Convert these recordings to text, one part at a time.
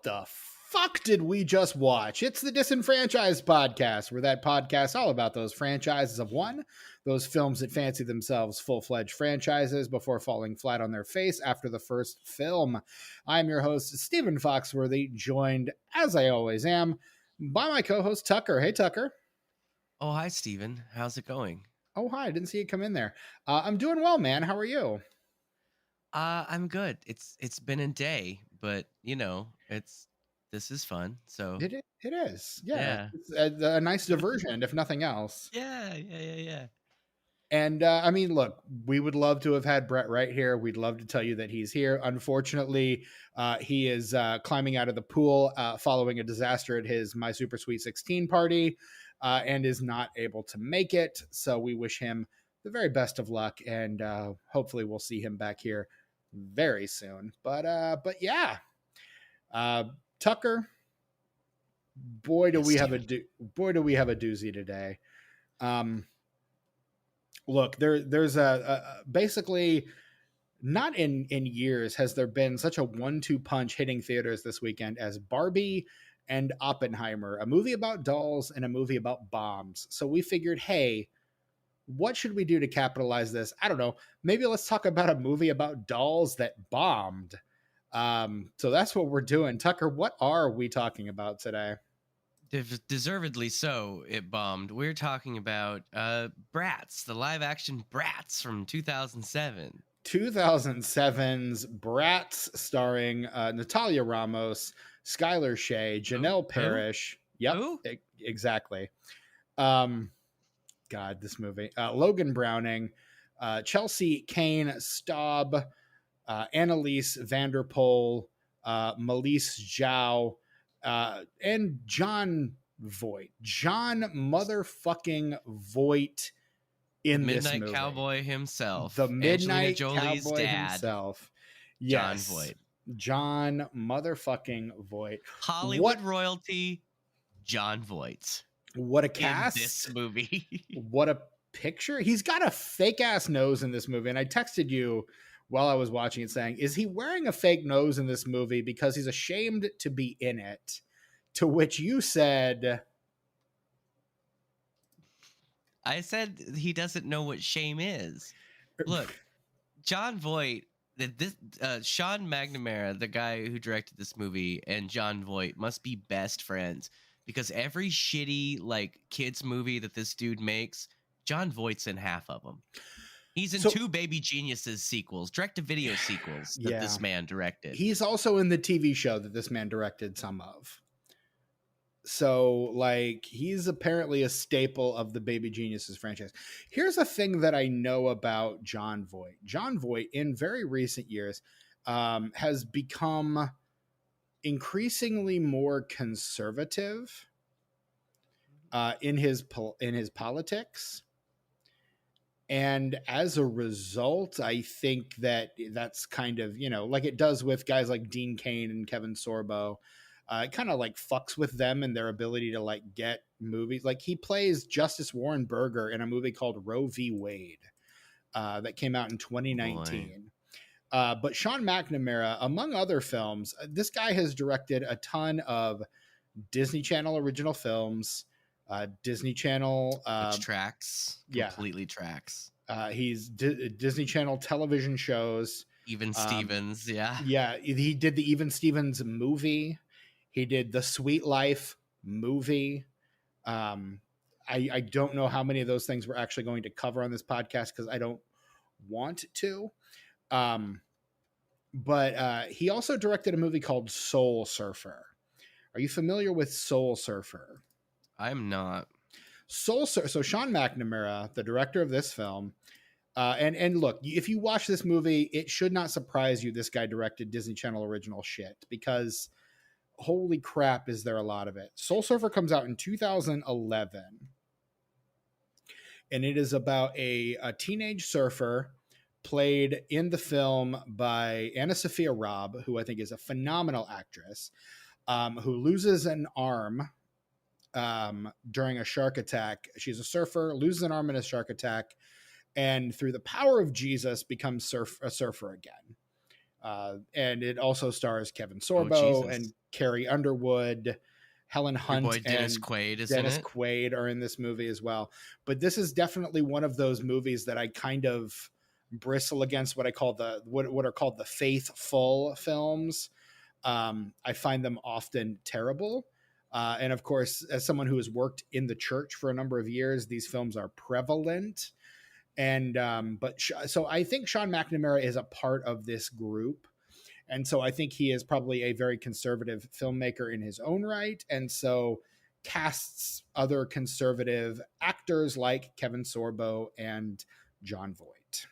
What the fuck did we just watch? It's the Disenfranchised Podcast, where that podcast all about those franchises of one, those films that fancy themselves full-fledged franchises before falling flat on their face after the first film. I'm your host, Stephen Foxworthy, joined, as I always am, by my co-host, Tucker. Hey, Tucker. Oh, hi, Stephen. How's it going? Oh, hi. I didn't see you come in there. I'm doing well, man. How are you? I'm good. It's been a day, but this is fun. So It is. Yeah. yeah, It's a nice diversion, if nothing else. yeah. And I mean, look, we would love to have had Brett right here. We'd love to tell you that he's here. Unfortunately, he is climbing out of the pool following a disaster at his My Super Sweet 16 party and is not able to make it. So we wish him the very best of luck, and hopefully we'll see him back here very soon. But yeah, Tucker, boy, do we have a doozy today. Look, there's a basically not in years has there been such a 1-2 punch hitting theaters this weekend as Barbie and Oppenheimer, a movie about dolls and a movie about bombs. So we figured, hey, what should we do to capitalize this? I don't know. Maybe let's talk about a movie about dolls that bombed. So that's what we're doing. Tucker, what are we talking about today? Deservedly so, it bombed. We're talking about Bratz, the live-action Bratz from 2007. 2007's Bratz, starring Natalia Ramos, Skylar Shea, Janelle Parrish. Yep, exactly. God, this movie. Logan Browning, Chelsea Kane Staub, Annalise Vanderpool, Melise Zhao, and Jon Voight. Jon motherfucking Voight in this movie. Midnight Cowboy himself. The Midnight Jolie's Cowboy dad himself. Yes. Jon Voight. Jon motherfucking Voight. Hollywood royalty, Jon Voight. What a cast. In this movie. What a picture. He's got a fake ass nose in this movie. And I texted you while I was watching it saying, is he wearing a fake nose in this movie because he's ashamed to be in it? To which you said, I said he doesn't know what shame is. Look, Jon Voight, Sean McNamara, the guy who directed this movie, and Jon Voight must be best friends, because every shitty kids movie that this dude makes, Jon Voight's in half of them. He's in 2 Baby Geniuses sequels, direct-to-video sequels that this man directed. He's also in the TV show that this man directed some of. So, he's apparently a staple of the Baby Geniuses franchise. Here's a thing that I know about Jon Voight. Jon Voight, in very recent years, has become increasingly more conservative in his politics. And as a result, I think that's kind of, like it does with guys like Dean Cain and Kevin Sorbo. It kind of fucks with them and their ability to get movies. He plays Justice Warren Berger in a movie called Roe v. Wade that came out in 2019. But Sean McNamara, among other films, this guy has directed a ton of Disney Channel original films, Disney Channel which tracks, completely tracks. He's Disney Channel television shows. Even Stevens, yeah. He did the Even Stevens movie. He did the Sweet Life movie. I don't know how many of those things we're actually going to cover on this podcast because I don't want to. But he also directed a movie called Soul Surfer. Are you familiar with Soul Surfer? I'm not. So Sean McNamara, the director of this film, and look, if you watch this movie, it should not surprise you this guy directed Disney Channel original shit, because holy crap is there a lot of it. Soul Surfer comes out in 2011, and it is about a teenage surfer played in the film by Anna Sophia Robb, who I think is a phenomenal actress, who loses an arm during a shark attack. She's a surfer, loses an arm in a shark attack, and through the power of Jesus becomes a surfer again. And it also stars Kevin Oh Sorbo and Jesus. Carrie Underwood. Helen Your Hunt boy Dennis and Quaid is in Dennis it. Quaid are in this movie as well. But this is definitely one of those movies that I kind of bristle against what I call what are called the faithful films. I find them often terrible. And of course, as someone who has worked in the church for a number of years, these films are prevalent. And so I think Sean McNamara is a part of this group. And so I think he is probably a very conservative filmmaker in his own right. And so casts other conservative actors like Kevin Sorbo and Jon Voight,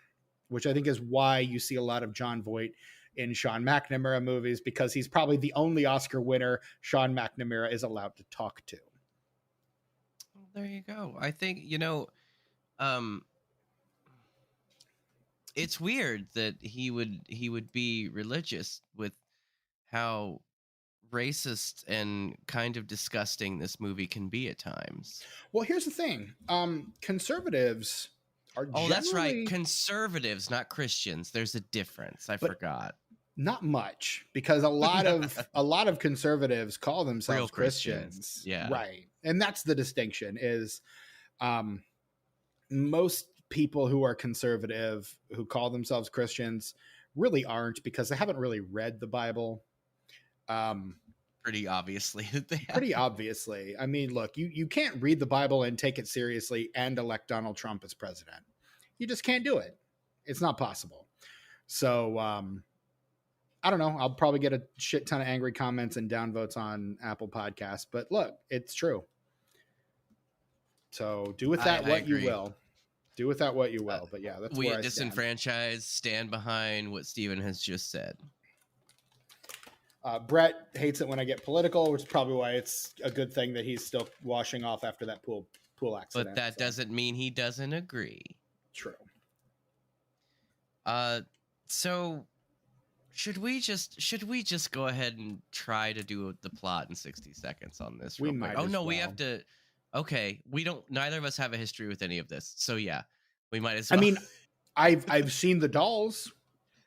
which I think is why you see a lot of Jon Voight in Sean McNamara movies, because he's probably the only Oscar winner Sean McNamara is allowed to talk to. Well, there you go. I think, um, it's weird that he would be religious with how racist and kind of disgusting this movie can be at times. Well, here's the thing. Conservatives are Oh, that's right. generally Conservatives, not Christians. There's a difference. I but forgot. not much, because a lot of conservatives call Real themselves Christians. Christians. Yeah. Right. And that's the distinction is most people who are conservative who call themselves Christians really aren't, because they haven't really read the Bible. Pretty obviously that they have. Pretty obviously. I mean, look, you can't read the Bible and take it seriously and elect Donald Trump as president. You just can't do it. It's not possible. So I don't know. I'll probably get a shit ton of angry comments and downvotes on Apple Podcasts, but look, it's true. So do with that what you will. Do with that what you will. But yeah, that's we where at I stand. Disenfranchised stand behind what Steven has just said. Brett hates it when I get political, which is probably why it's a good thing that he's still washing off after that pool accident. But that doesn't mean he doesn't agree. True. So should we just go ahead and try to do the plot in 60 seconds on this? We might. Oh no, we have to. Okay, we don't. Neither of us have a history with any of this, so yeah, we might as well. I mean, I've seen the dolls.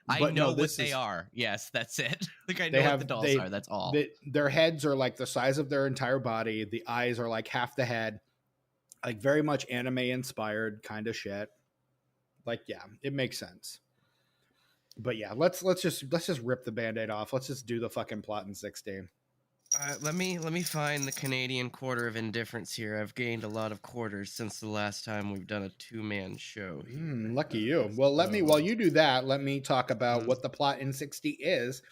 I know what they are. Yes, that's it. Like I know what the dolls are. That's all. Their heads are like the size of their entire body. The eyes are like half the head. Like very much anime inspired kind of shit. Like yeah, it makes sense. But yeah, let's just rip the Band-Aid off. Let's just do the fucking plot in 60. Let me find the Canadian quarter of indifference here. I've gained a lot of quarters since the last time we've done a 2-man show. Lucky you. Well, while you do that, let me talk about what the plot in 60 is.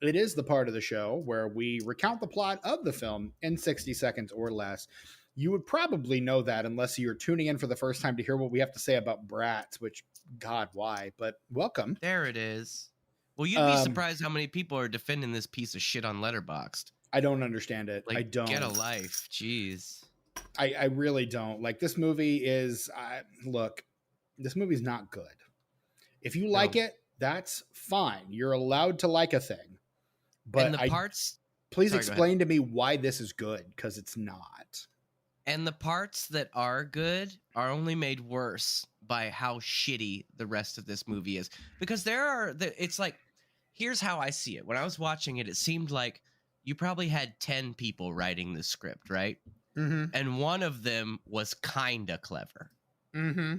It is the part of the show where we recount the plot of the film in 60 seconds or less. You would probably know that unless you're tuning in for the first time to hear what we have to say about Bratz, which, God, why? But welcome. There it is. Well, you'd be surprised how many people are defending this piece of shit on Letterboxd. I don't understand it. Like, I don't. Get a life. Jeez. I really don't. Like, this movie is... look, this movie's not good. If you like it, that's fine. You're allowed to like a thing. But and the parts... Please explain to me why this is good, because it's not. And the parts that are good are only made worse by how shitty the rest of this movie is. Because it's like... Here's how I see it. When I was watching it, it seemed like you probably had 10 people writing the script, right? Mm-hmm. And one of them was kind of clever. Mm-hmm.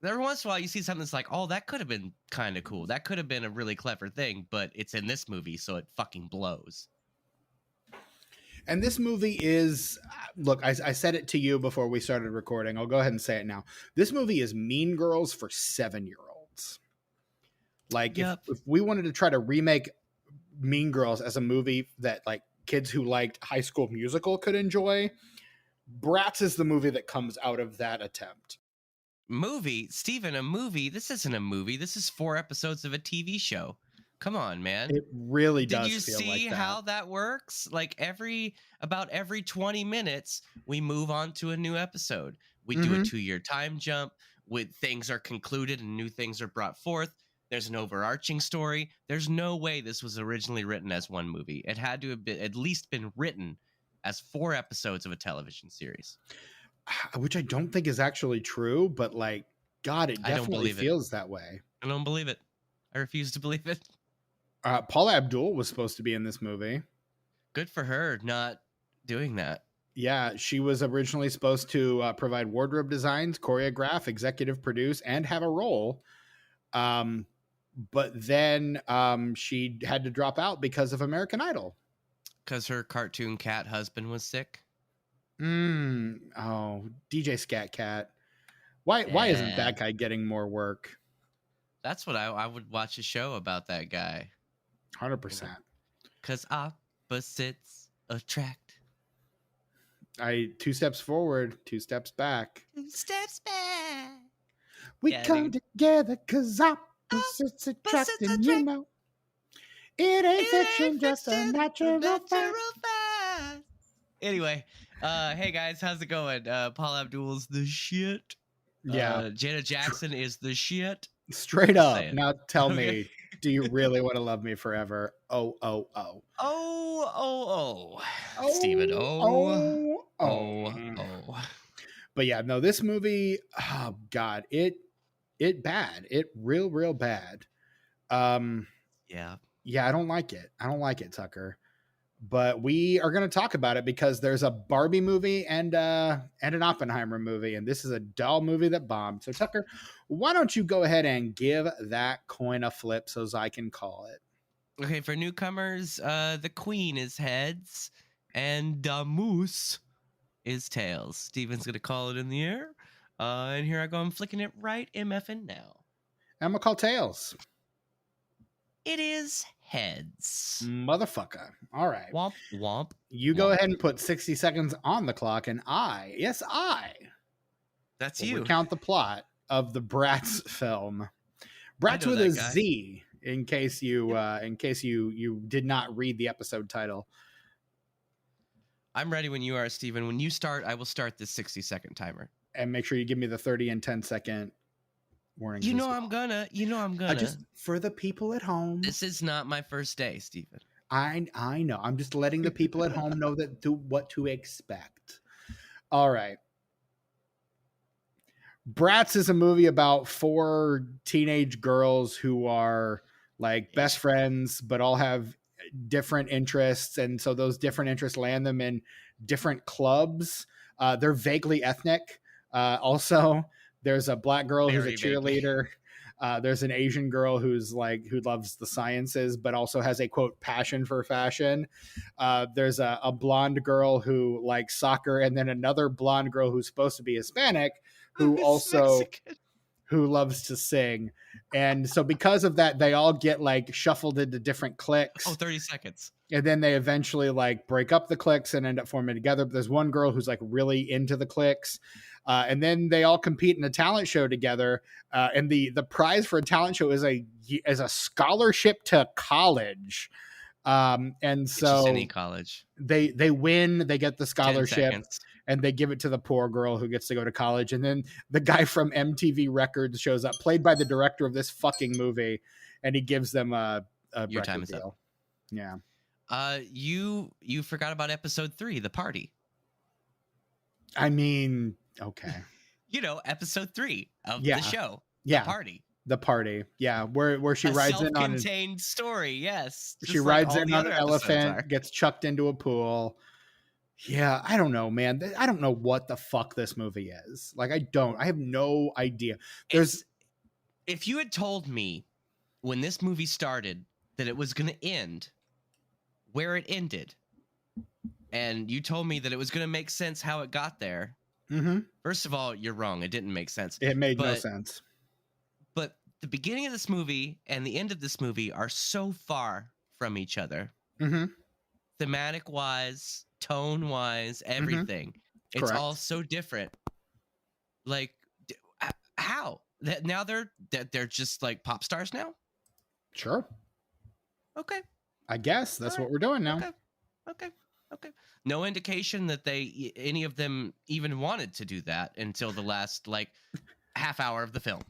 Every once in a while, you see something that's like, oh, that could have been kind of cool. That could have been a really clever thing, but it's in this movie, so it fucking blows. And this movie is, look, I said it to you before we started recording. I'll go ahead and say it now. This movie is Mean Girls for 7-year-olds. Like, if we wanted to try to remake Mean Girls as a movie that like kids who liked High School Musical could enjoy, Bratz is the movie that comes out of that attempt. Movie? Steven, a movie? This isn't a movie. This is 4 episodes of a TV show. Come on, man. It really does feel like that. Did you see how that works? Like about every 20 minutes, we move on to a new episode. We do a 2-year time jump. Things are concluded and new things are brought forth. There's an overarching story. There's no way this was originally written as one movie. It had to have been at least been written as 4 episodes of a television series. Which I don't think is actually true, but like, God, it definitely feels that way. I don't believe it. I refuse to believe it. Paula Abdul was supposed to be in this movie. Good for her not doing that. Yeah, she was originally supposed to provide wardrobe designs, choreograph, executive produce, and have a role. But then she had to drop out because of American Idol. Because her cartoon cat husband was sick. Oh, DJ Scat Cat. Why isn't that guy getting more work? That's what I would watch a show about that guy. 100%. Because opposites attract. 2 steps forward, 2 steps back. 2 steps back. We come together because opposites attract, and you know it ain't fiction, just a natural fact. Anyway, hey guys, how's it going? Paul Abdul's the shit. Yeah. Janet Jackson is the shit. Straight up. Now tell me, do you really want to love me forever? Oh. Steven, oh. But yeah, no, this movie, oh God, it bad. It real bad. Yeah, I don't like it. Tucker. But we are going to talk about it because there's a Barbie movie and an Oppenheimer movie, and this is a doll movie that bombed. So Tucker, why don't you go ahead and give that coin a flip so as I can call it? Okay, for newcomers, the queen is heads and the moose is tails. Steven's going to call it in the air. And here I go. I'm flicking it right MFing now. I'm going to call tails. It is heads. Motherfucker. All right. Womp, womp. You go ahead and put 60 seconds on the clock, and I That's you. Recount the plot of the Bratz film. Bratz with a Z, in case you did not read the episode title. I'm ready when you are, Steven. When you start, I will start this 60-second timer. And make sure you give me the 30 and 10-second warnings. You know I'm gonna. Just for the people at home. This is not my first day, Steven. I know. I'm just letting the people at home know what to expect. All right. Bratz is a movie about 4 teenage girls who are like best friends, but all have different interests. And so those different interests land them in different clubs. They're vaguely ethnic. Also, there's a black girl who's a cheerleader. There's an Asian girl who loves the sciences, but also has a quote passion for fashion. There's a blonde girl who likes soccer, and then another blonde girl who's supposed to be Hispanic, who loves to sing. And so because of that, they all get like shuffled into different cliques. 30 seconds. And then they eventually like break up the cliques and end up forming together. But there's one girl who's like really into the cliques. And then they all compete in a talent show together. And the prize for a talent show is a scholarship to college. And so any college, they win, they get the scholarship, and they give it to the poor girl who gets to go to college. And then the guy from MTV Records shows up, played by the director of this fucking movie, and he gives them a your time is deal. Up. Yeah. You forgot about episode 3, the party. I mean, okay. Episode 3 of the show. Yeah. The party. Yeah. Where she rides in on a self-contained story. Yes. She rides in on an elephant, gets chucked into a pool. Yeah. I don't know, man. I don't know what the fuck this movie is. Like, I have no idea. If you had told me when this movie started that it was going to end where it ended, and you told me that it was going to make sense how it got there. Mm-hmm. First of all, you're wrong. It didn't make sense. It made no sense. But the beginning of this movie and the end of this movie are so far from each other. Mm-hmm. Thematic-wise, tone-wise, everything. Mm-hmm. It's all so different. Like, how? Now they're just like pop stars now? Sure. Okay. I guess that's what we're doing now. Okay. No indication that any of them even wanted to do that until the last like half hour of the film.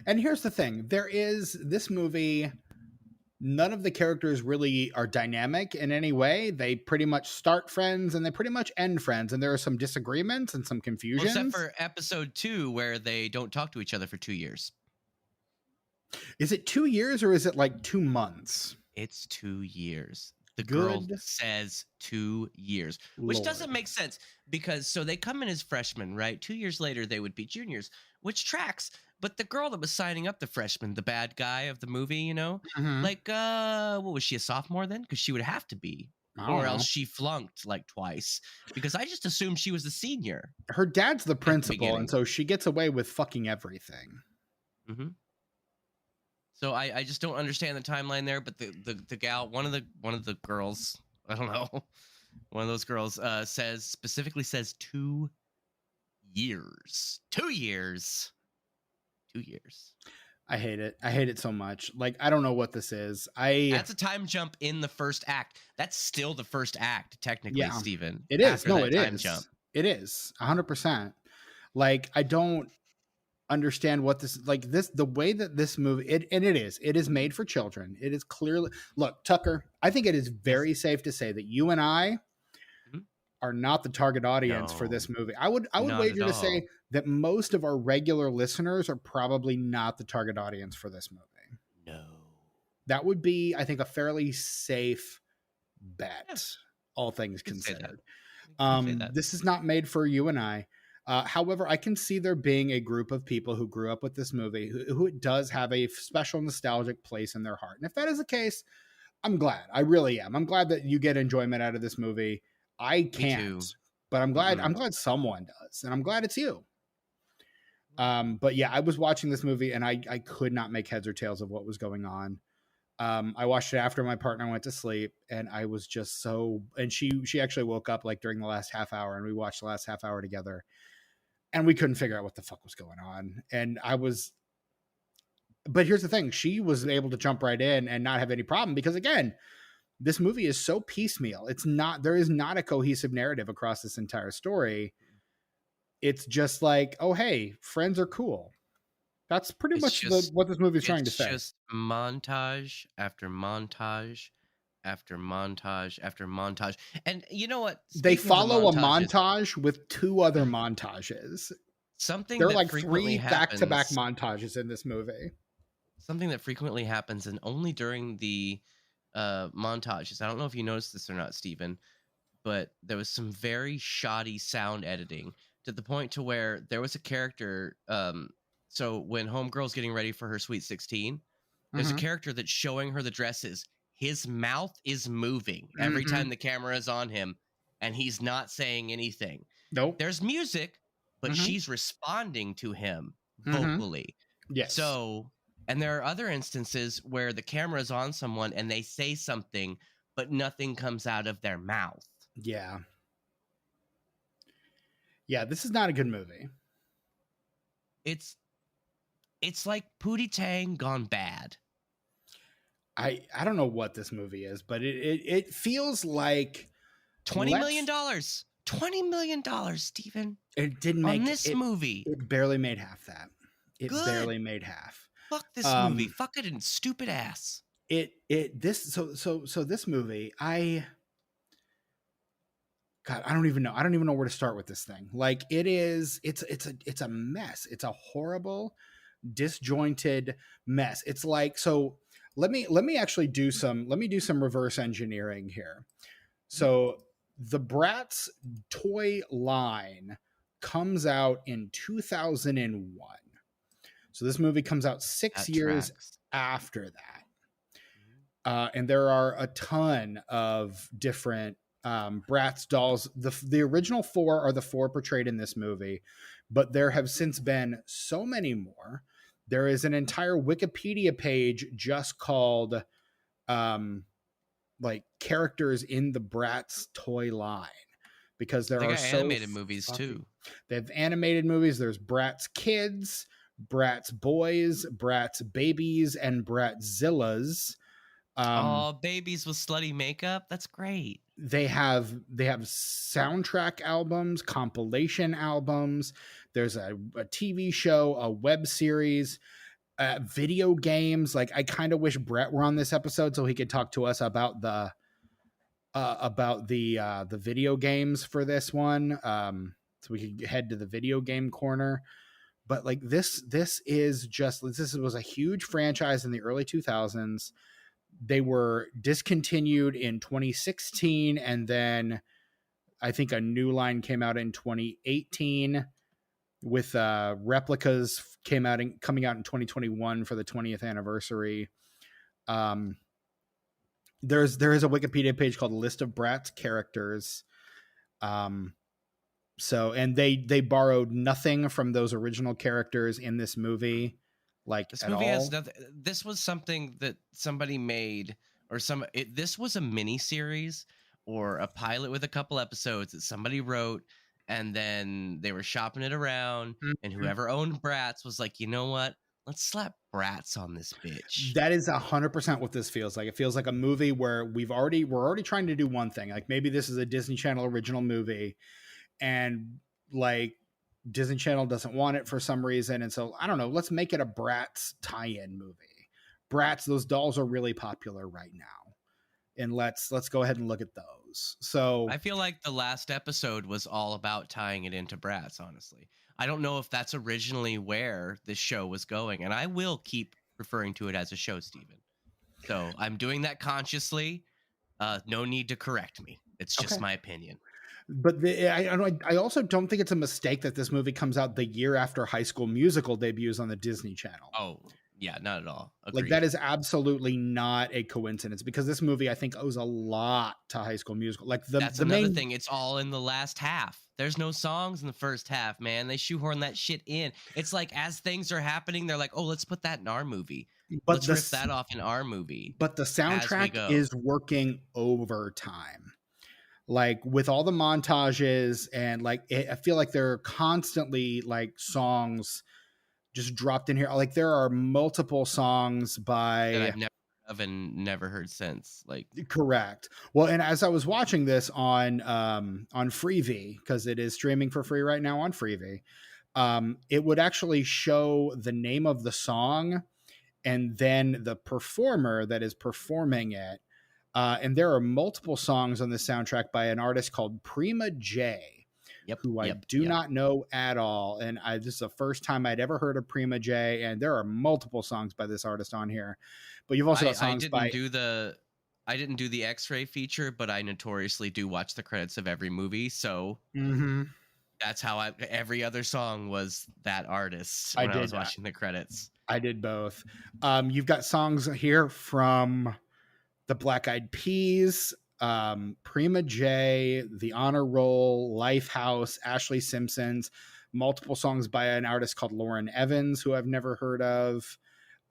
And here's the thing. This movie, none of the characters really are dynamic in any way. They pretty much start friends and they pretty much end friends. And there are some disagreements and some confusions. Well, except for episode 2 where they don't talk to each other for 2 years. Is it 2 years or is it like 2 months? It's 2 years. The girl Good says 2 years, which doesn't Lord. make sense because so they come in as freshmen, right? 2 years later, they would be juniors, which tracks. But the girl that was signing up the freshman, the bad guy of the movie, Mhm. like, what was she, a sophomore then? Because she would have to be, I don't or else know. she flunked like twice. Because I just assumed she was a senior Her dad's the at the principal, and beginning. so she gets away with fucking everything. Hmm. So I just don't understand the timeline there. But the gal, one of the girls, I don't know, one of those girls specifically says 2 years. 2 years. 2 years. I hate it. I hate it so much. Like, I don't know what this is. I That's a time jump in the first act. That's still the first act, technically, Yeah, Steven. it is. After No, that it time jump. is. It is 100%. Like, I don't understand what this like this the way that this movie it is made for children. It is clearly, look, Tucker, I think it is Yes. very safe to say that you and I Mhm. are not the target audience for No, this movie. I would not at wager to all. say that most of our regular listeners are probably not the target audience for this movie. No. That would be, I think, a fairly safe Yeah, bet, all things you could say that. considered. You could say that. This is not made for you and I. However, I can see there being a group of people who grew up with this movie who it does have a special nostalgic place in their heart. And if that is the case, I'm glad. I really am. I'm glad that you get enjoyment out of this movie. I Me too. can't, but I'm glad. Mm-mm. I'm glad someone does, and I'm glad it's you. But yeah, I was watching this movie and I could not make heads or tails of what was going on. I watched it after my partner went to sleep, and I was just so. And she actually woke up like during the last half hour, and we watched the last half hour together, and we couldn't figure out what the fuck was going on. And I was, but here's the thing: she was able to jump right in and not have any problem because, again, this movie is so piecemeal. It's not, there is not a cohesive narrative across this entire story. It's just like, oh hey, friends are cool. That's pretty It's much just what this movie is trying to it's say. just montage after montage after montage after montage. And you know what? They Speaking of the follow a montages, montage with two other montages. something There are that like frequently three back-to-back happens, montages in this movie. and only during the montages. I don't know if you noticed this or not, Stephen, but there was some very shoddy sound editing to the point to where there was a character. So when Homegirl's getting ready for her Sweet 16, there's a Mm-hmm. character that's showing her the dresses. His mouth is moving every Mm-hmm. time the camera is on him, and he's not saying anything. Nope. There's music, but Mm-hmm. she's responding to him Mm-hmm. vocally. Yes. So, and there are other instances where the camera is on someone and they say something, but nothing comes out of their mouth. Yeah. Yeah, this is not a good movie. It's like Pootie Tang gone bad. I don't know what this movie is, but it feels like $20 million. $20 million, Stephen, it didn't on make this it. movie. It barely made half that. It Good. barely made half. Fuck this movie. Fuck it in stupid ass. So this movie, God, I don't even know. I don't even know where to start with this thing. Like, it's a mess. It's a horrible, disjointed mess. It's like, so let me actually do some reverse engineering here. So the Bratz toy line comes out in 2001. So this movie comes out 6 That years tracks. after that. And there are a ton of different Bratz dolls. The original 4 are the 4 portrayed in this movie, but there have since been so many more. There is an entire Wikipedia page just called like characters in the Bratz toy line, because there They are got so animated movies too. They have animated movies. There's Bratz Kids, Bratz Boys, Bratz Babies, and Bratzillas. Oh, babies with slutty makeup. That's great. They have soundtrack albums, compilation albums. There's a TV show, a web series, video games. Like, I kind of wish Brett were on this episode so he could talk to us about the video games for this one. So we could head to the video game corner. But like, this was a huge franchise in the early 2000s. They were discontinued in 2016, and then I think a new line came out in 2018 with replicas coming out in 2021 for the 20th anniversary. There is a Wikipedia page called List of Bratz Characters. So, and they borrowed nothing from those original characters in this movie, like This at movie all. has nothing. This was something that somebody made, or this was a mini series or a pilot with a couple episodes that somebody wrote, and then they were shopping it around, and whoever owned Bratz was like, you know what? Let's slap Bratz on this bitch. That is 100% what this feels like. It feels like a movie where we're already trying to do one thing. Like maybe this is a Disney Channel original movie, and like Disney Channel doesn't want it for some reason, and so I don't know. Let's make it a Bratz tie-in movie. Bratz, those dolls are really popular right now, and let's go ahead and look at those. So I feel like the last episode was all about tying it into Bratz. Honestly, I don't know if that's originally where this show was going, and I will keep referring to it as a show, Steven. So I'm doing that consciously. No need to correct me. It's just my opinion. But I also don't think it's a mistake that this movie comes out the year after High School Musical debuts on the Disney Channel. Oh, yeah, not at all. Agreed. Like that is absolutely not a coincidence, because this movie I think owes a lot to High School Musical. Like that's another thing. It's all in the last half. There's no songs in the first half, man. They shoehorn that shit in. It's like as things are happening, they're like, oh, let's put that in our movie. Let's rip that off in our movie. But the soundtrack is working overtime. Like with all the montages, and like I feel like there are constantly like songs just dropped in here. Like there are multiple songs by that I've never heard of and never heard since. Like correct. Well, and as I was watching this on Freevee, because it is streaming for free right now on Freevee, it would actually show the name of the song and then the performer that is performing it. And there are multiple songs on the soundtrack by an artist called Prima J, who I do not know at all. And this is the first time I'd ever heard of Prima J. And there are multiple songs by this artist on here. But you've also got songs I didn't do the X-ray feature, but I notoriously do watch the credits of every movie. So that's how every other song was that artist when I was watching the credits. I did both. You've got songs here from the Black Eyed Peas, Prima J, The Honor Roll, Lifehouse, Ashley Simpsons, multiple songs by an artist called Lauren Evans, who I've never heard of.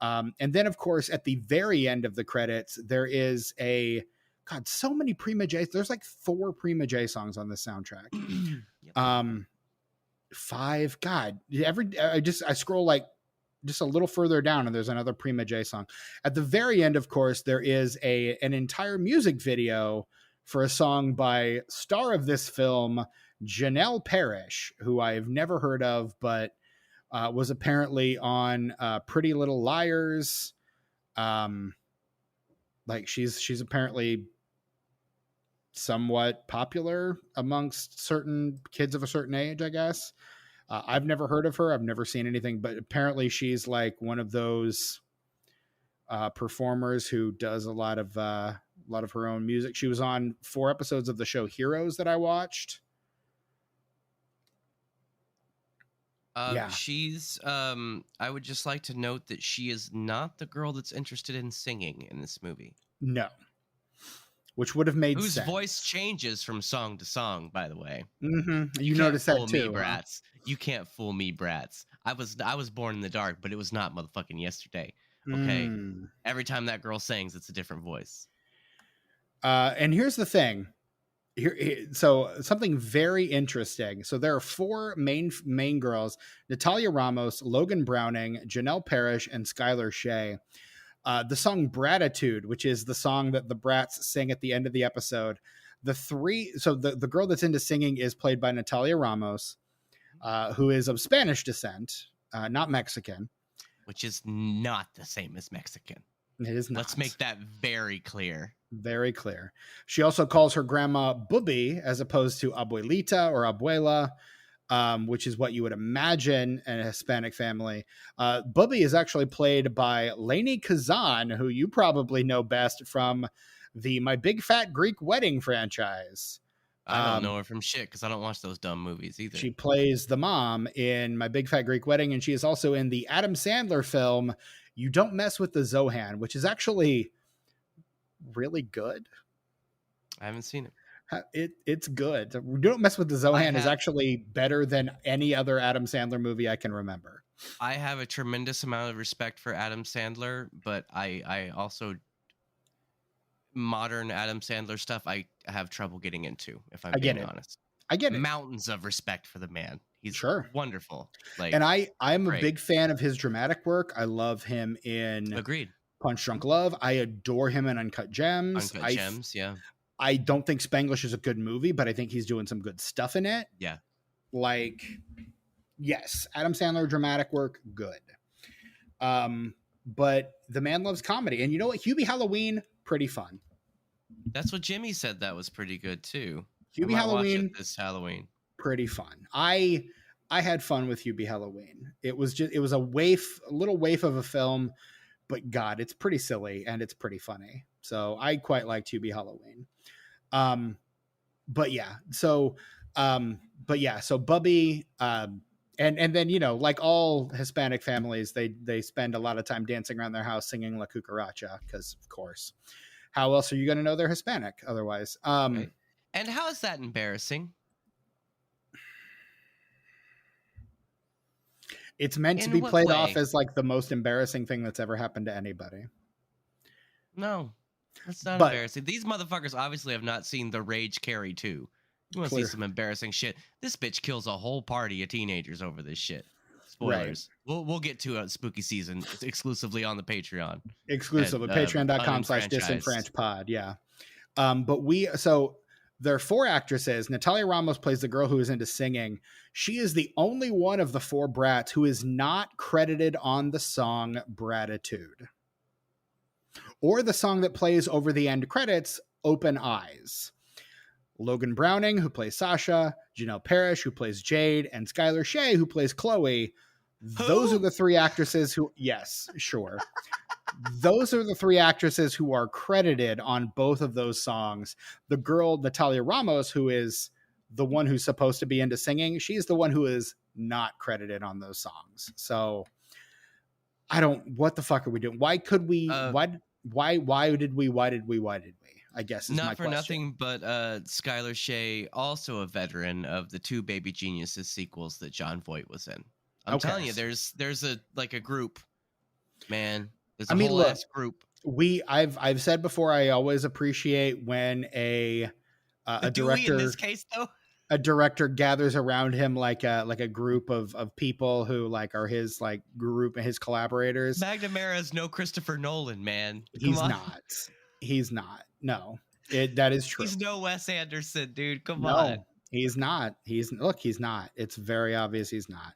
And then, of course, at the very end of the credits, there is so many Prima J. There's like 4 Prima J songs on this soundtrack. 5. God, I scroll like just a little further down, and there's another Prima J song. At the very end, of course, there is an entire music video for a song by star of this film, Janelle Parrish, who I've never heard of, but was apparently on Pretty Little Liars. Like she's apparently somewhat popular amongst certain kids of a certain age, I guess. I've never heard of her. I've never seen anything, but apparently she's like one of those performers who does a lot of her own music. She was on 4 episodes of the show Heroes that I watched. She's I would just like to note that she is not the girl that's interested in singing in this movie. No. Which would have made sense. Whose voice changes from song to song, by the way. You noticed that too, Bratz. You can't fool me, Bratz. I was born in the dark, but it was not motherfucking yesterday. Okay. Every time that girl sings, it's a different voice. And here's the thing. So something very interesting. So there are 4 main girls: Natalia Ramos, Logan Browning, Janelle Parrish, and Skylar Shea. The song Bratitude, which is the song that the Bratz sing at the end of the episode. The girl that's into singing is played by Natalia Ramos, who is of Spanish descent, not Mexican. Which is not the same as Mexican. It is not. Let's make that very clear. Very clear. She also calls her grandma Booby as opposed to Abuelita or Abuela. which is what you would imagine in a Hispanic family. Bubby is actually played by Lainey Kazan, who you probably know best from the My Big Fat Greek Wedding franchise. I don't know her from shit because I don't watch those dumb movies either. She plays the mom in My Big Fat Greek Wedding, and she is also in the Adam Sandler film You Don't Mess with the Zohan, which is actually really good. I haven't seen it. It's good. You Don't Mess with the Zohan is actually better than any other Adam Sandler movie I can remember. I have a tremendous amount of respect for Adam Sandler, but I also modern Adam Sandler stuff I have trouble getting into, if I'm being honest. I get it. Mountains of respect for the man. He's wonderful. Like, and I'm a big fan of his dramatic work. I love him in Punch Drunk Love. I adore him in Uncut Gems. Yeah. I don't think Spanglish is a good movie, but I think he's doing some good stuff in it. Yeah. Like, yes, Adam Sandler dramatic work, good. But the man loves comedy. And you know what? Hubie Halloween, pretty fun. That's what Jimmy said. That was pretty good too. Hubie Halloween, this Halloween, pretty fun. I had fun with Hubie Halloween. It was a little waif of a film, but God, it's pretty silly and it's pretty funny. So I quite liked Hubie Halloween. But yeah, so Bubby, and then, you know, like all Hispanic families, they spend a lot of time dancing around their house singing La Cucaracha, because of course, how else are you going to know they're Hispanic otherwise? Right. And how is that embarrassing? It's meant to be played off as like the most embarrassing thing that's ever happened to anybody. No, that's not embarrassing. These motherfuckers obviously have not seen The Rage Carrie 2. You want to see some embarrassing shit? This bitch kills a whole party of teenagers over this shit. Spoilers. Right. We'll get to a spooky season exclusively on the Patreon. Exclusively. Patreon.com/disenfranchpod. Yeah. There are 4 actresses. Natalia Ramos plays the girl who is into singing. She is the only one of the 4 Bratz who is not credited on the song Bratitude, or the song that plays over the end credits, Open Eyes. Logan Browning, who plays Sasha, Janelle Parrish, who plays Jade, and Skylar Shea, who plays Chloe. Those are the 3 actresses who, yes, sure. Those are the 3 actresses who are credited on both of those songs. The girl, Natalia Ramos, who is the one who's supposed to be into singing, she's the one who is not credited on those songs. So what the fuck are we doing? Why could we, why did we? I guess is not my for question. Nothing, but Skylar Shea, also a veteran of the 2 Baby Geniuses sequels that Jon Voight was in. I'm telling you, there's a group, man. There's a whole ass group. I've said before, I always appreciate when a director, in this case though, a director gathers around him like a group of people who like are his like group and his collaborators. McNamara is no Christopher Nolan, man. He's not. No, that is true. He's no Wes Anderson, dude. Come no, on. He's not. He's not. It's very obvious he's not.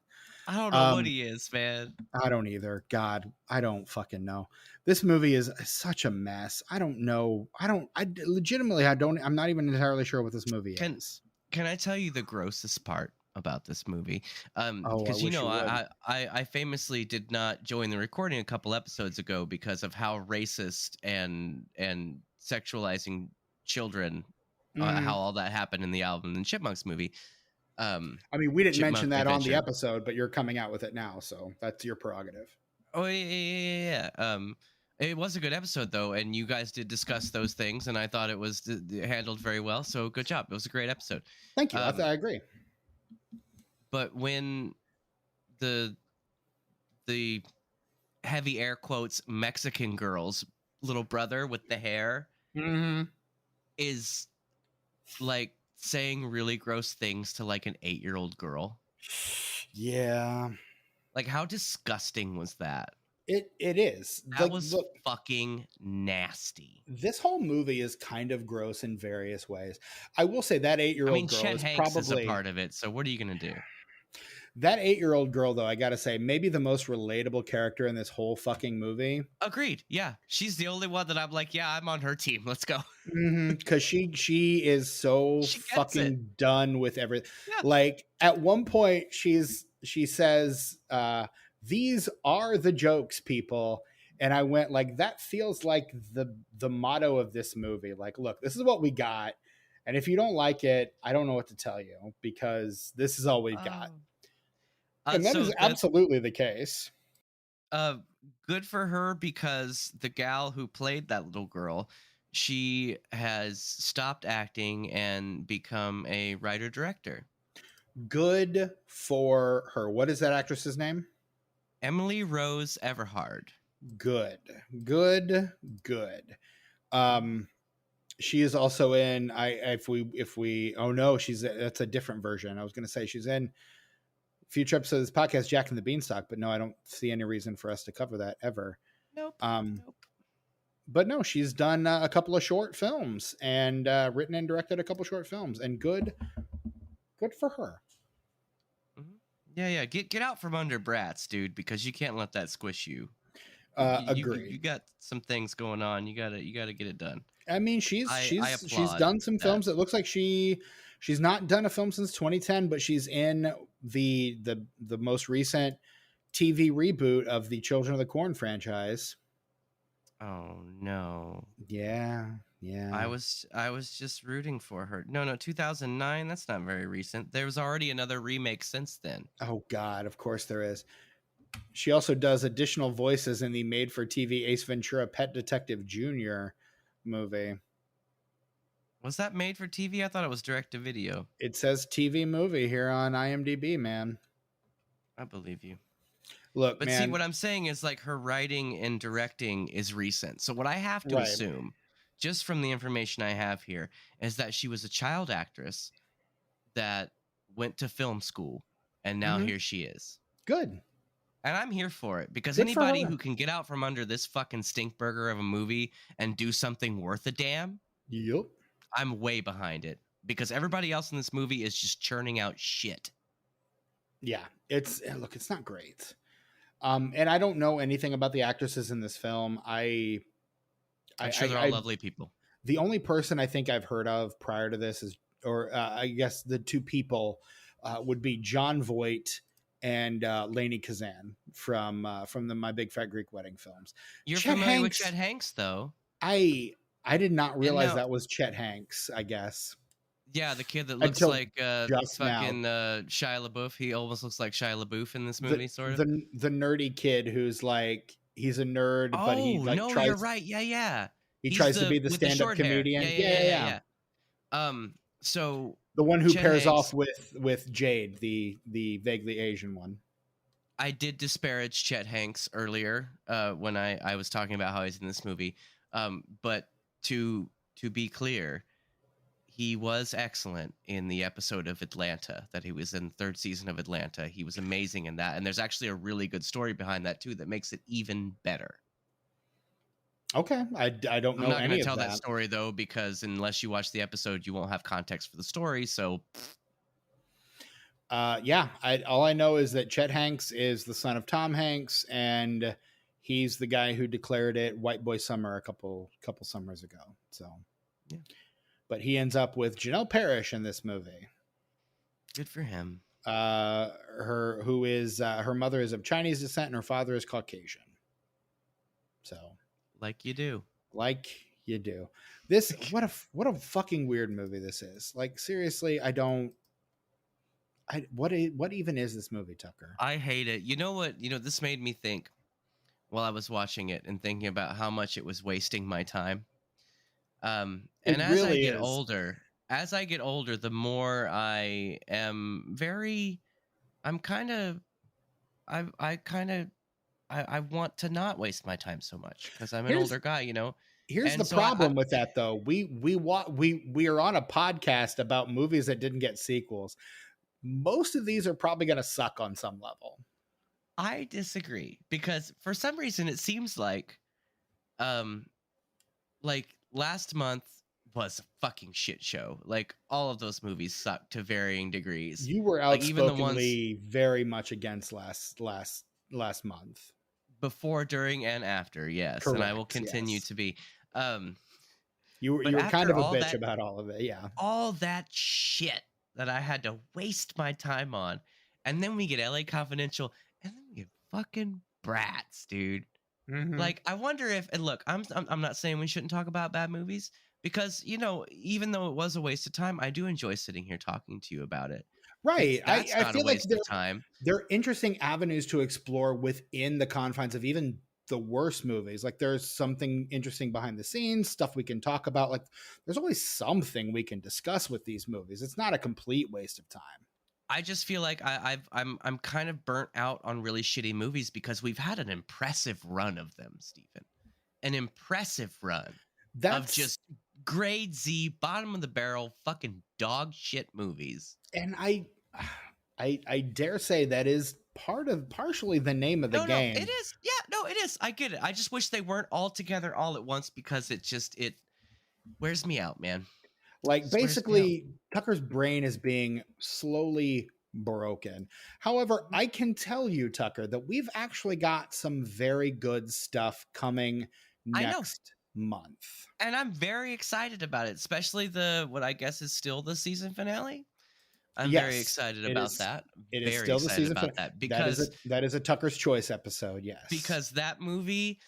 I don't know what he is, man. I don't either. God, I don't fucking know. This movie is such a mess. I don't know. I'm not even entirely sure what this movie is. Can I tell you the grossest part about this movie? Because I famously did not join the recording a couple episodes ago because of how racist and sexualizing children, how all that happened in the Alvin and Chipmunks movie. I mean, we didn't mention that on the episode, but you're coming out with it now, so that's your prerogative. Oh yeah. It was a good episode though, and you guys did discuss those things, and I thought it was handled very well. So good job. It was a great episode. Thank you. I agree. But when the heavy air quotes Mexican girl's little brother with the hair is like saying really gross things to like an 8-year-old girl. Yeah. Like, how disgusting was that? It is. That was fucking nasty. This whole movie is kind of gross in various ways. I will say that 8-year-old girl Chet is Hanks probably is a part of it. So what are you gonna do? That 8-year-old girl, though, I gotta say, maybe the most relatable character in this whole fucking movie. Agreed. Yeah, she's the only one that I'm like, yeah, I'm on her team. Let's go. Because she is so She gets it. fucking done with everything. Yeah. Like at one point, she says, "These are the jokes, people." And I went like, that feels like the motto of this movie. Like, look, this is what we got, and if you don't like it, I don't know what to tell you because this is all we've got. Oh. And that So is absolutely the case. uh, good for her because the gal who played that little girl, she has stopped acting and become a writer director. Good for her. What is that actress's name? Emily Rose Everhard. Good, good, good. Um, she is also in. If we. Oh no, that's a different version. I was going to say she's in future episodes of this podcast, Jack and the Beanstalk, but no, I don't see any reason for us to cover that ever. Nope. Nope. But no, she's done a couple of short films and written and directed a couple short films, and good for her. Yeah. Get out from under Bratz, dude, because you can't let that squish you. Agreed. You got some things going on. You gotta get it done. I mean, she's done some films. It looks like she's not done a film since 2010, but she's in the most recent TV reboot of the Children of the Corn franchise. Oh no. Yeah. I was just rooting for her. No, 2009. That's not very recent. There was already another remake since then. Oh God, of course there is. She also does additional voices in the made-for-TV Ace Ventura: Pet Detective Jr. movie. Was that made for TV? I thought it was direct to video. It says TV movie here on IMDb, man. I believe you. Look, but man. See, what I'm saying is like her writing and directing is recent. So what I have to assume, just from the information I have here, is that she was a child actress that went to film school, and now here she is. Good. And I'm here for it because anybody who can get out from under this fucking stink burger of a movie and do something worth a damn, yep, I'm way behind it because everybody else in this movie is just churning out shit. Yeah, it's not great. And I don't know anything about the actresses in this film. I'm sure they're all lovely people. The only person I think I've heard of prior to this is, I guess the two people would be Jon Voight and Lainie Kazan from the My Big Fat Greek Wedding films. You're familiar with Chet Hanks, though. I did not realize that was Chet Hanks, I guess. Yeah, the kid that looks like fucking Shia LaBeouf. He almost looks like Shia LaBeouf in this movie, sort of. The nerdy kid who's like, he's a nerd, but he like tries. You're right. Yeah. He tries to be the stand-up comedian. Yeah. So the one who pairs off with Jade, the vaguely Asian one. I did disparage Chet Hanks earlier when I was talking about how he's in this movie. But to be clear, he was excellent in the episode of Atlanta that he was in, the third season of Atlanta. He was amazing in that. And there's actually a really good story behind that, too, that makes it even better. Okay. I don't know any of that. I'm not going to tell that story, though, because unless you watch the episode, you won't have context for the story. So, yeah. All I know is that Chet Hanks is the son of Tom Hanks, and he's the guy who declared it White Boy Summer a couple summers ago. So, yeah. But he ends up with Janelle Parrish in this movie. Good for him. Her mother is of Chinese descent and her father is Caucasian. So, like you do. This what a fucking weird movie this is. Like, seriously, what even is this movie, Tucker? I hate it. You know what? This made me think while I was watching it and thinking about how much it was wasting my time. And as I get older, the more I want to not waste my time so much because I'm an older guy, Here's the problem with that, though. We are on a podcast about movies that didn't get sequels. Most of these are probably going to suck on some level. I disagree because for some reason it seems like last month was a fucking shit show. Like all of those movies sucked to varying degrees. You were Like even the ones outspokenly very much against last month. before, during, and after, yes, and I will Correct. continue Yes. to be. Um, You but were kind after of a bitch about all of it. Yeah. all that shit that I had to waste my time on, and then we get L.A. Confidential, and then we get fucking Bratz, dude. Mm-hmm. Like, I wonder if, and look, I'm not saying we shouldn't talk about bad movies because, you know, even though it was a waste of time, I do enjoy sitting here talking to you about it. Right. That's I not a feel like waste of time. they're interesting avenues to explore within the confines of even the worst movies. Like there's something interesting behind the scenes, stuff we can talk about. Like there's always something we can discuss with these movies. It's not a complete waste of time. I just feel like I'm kind of burnt out on really shitty movies because we've had an impressive run of them, Stephen. An impressive run of That's just grade Z, bottom of the barrel, fucking dog shit movies. and I dare say that is partially the name of the No, game. it is. Yeah, no, it is. I get it. I just wish they weren't all together all at once because it wears me out, man. Like Just wears me out. basically, Tucker's brain is being slowly broken. However, I can tell you, Tucker, that we've actually got some very good stuff coming I know. next month. And I'm very excited about it, especially what I guess is still the season finale. I'm very Yes, excited it about is. that. It is Very still the excited season about finale. that That is a Tucker's Choice episode. Yes, because that movie,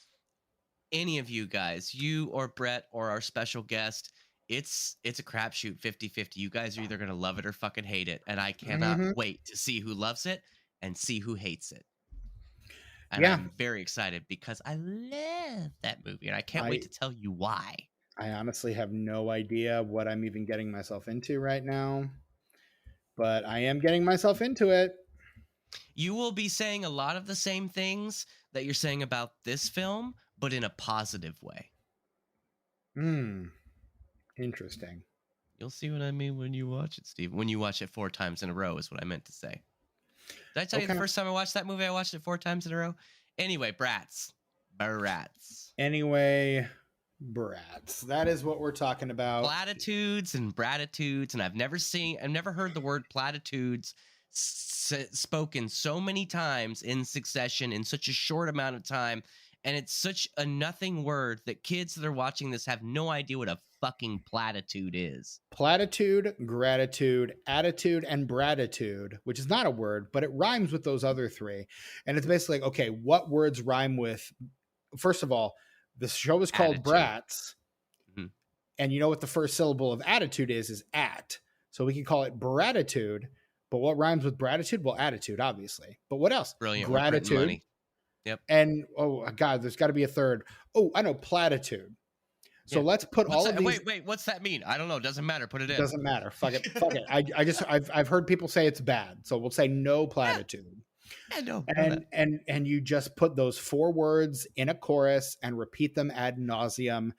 any of you guys, you or Brett or our special guest, it's a crapshoot 50-50. You guys are either going to love it or fucking hate it. And I cannot Mhm. wait to see who loves it and see who hates it. And Yeah, I'm very excited because I love that movie and I can't wait to tell you why. I honestly have no idea what I'm even getting myself into right now, but I am getting myself into it. You will be saying a lot of the same things that you're saying about this film, but in a positive way. Interesting. You'll see what I mean when you watch it, Steve. When you watch it 4 times in a row is what I meant to say. Did I tell you the first time I watched that movie, I watched it 4 times in a row? Anyway, Bratz. Anyway, Bratz. That is what we're talking about. Platitudes and bratitudes, and I've never heard the word platitudes spoken so many times in succession in such a short amount of time, and it's such a nothing word that kids that are watching this have no idea what a fucking platitude is. Platitude, gratitude, attitude, and bratitude, which is not a word, but it rhymes with those other three. And it's basically like, okay, what words rhyme with? First of all, the show is called Attitude. Bratz. Mm-hmm. And you know what the first syllable of attitude is at. So we can call it bratitude. But what rhymes with gratitude? Well, attitude, obviously. But what else? Brilliant. Gratitude. Yep. And oh God, there's got to be a third. Oh, I know, platitude. So let's put all of these. Wait, what's that mean? I don't know. Doesn't matter. Put it in. Doesn't matter. Fuck it. Fuck it. I've heard people say it's bad, so we'll say no platitude. Yeah, no. And you just put those 4 words in a chorus and repeat them ad nauseum,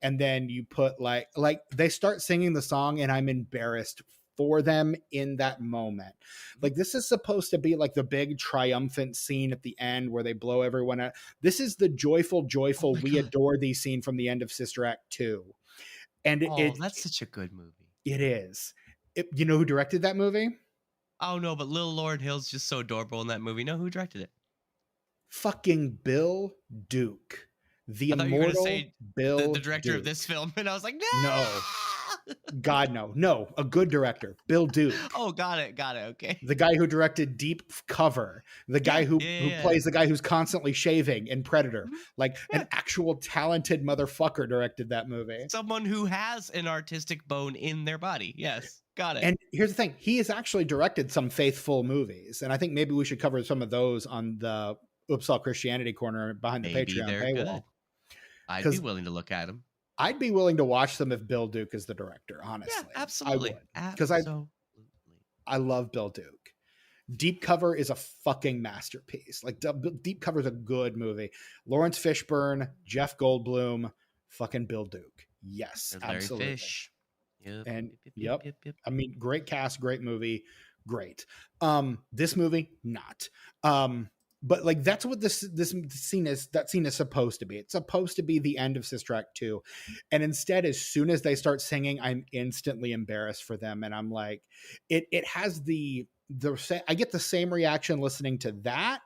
and then you put like they start singing the song, and I'm embarrassed for them in that moment. Like this is supposed to be like the big triumphant scene at the end where they blow everyone out. This is the joyful we adore thee scene from the end of Sister Act 2. And that's such a good movie. It is. You know who directed that movie? Oh no, but Lil Lord Hill's just so adorable in that movie. Know who directed it? Fucking Bill Duke. The I thought immortal you were going to say Bill the director Duke. Of this film, and I was like, no. God, no, a good director, Bill Duke. Oh, got it. Okay. The guy who directed Deep Cover, the guy who plays the guy who's constantly shaving in Predator, like an actual talented motherfucker directed that movie. Someone who has an artistic bone in their body. Yes, got it. And here's the thing: he has actually directed some faithful movies, and I think maybe we should cover some of those on the Upsal Christianity Corner behind the Patreon paywall. Good. I'd be willing to look at them. I'd be willing to watch them if Bill Duke is the director, honestly. Yeah, absolutely. Because I love Bill Duke. Deep Cover is a fucking masterpiece. Like Deep Cover is a good movie. Lawrence Fishburne, Jeff Goldblum, fucking Bill Duke. Yes, absolutely. Fish. Yep. And yep. I mean, great cast, great movie, great. This movie, not. but like that's what this scene is. That scene is supposed to be. It's supposed to be the end of Sister Act 2, and instead, as soon as they start singing, I'm instantly embarrassed for them, and I'm like, it has the I get the same reaction listening to that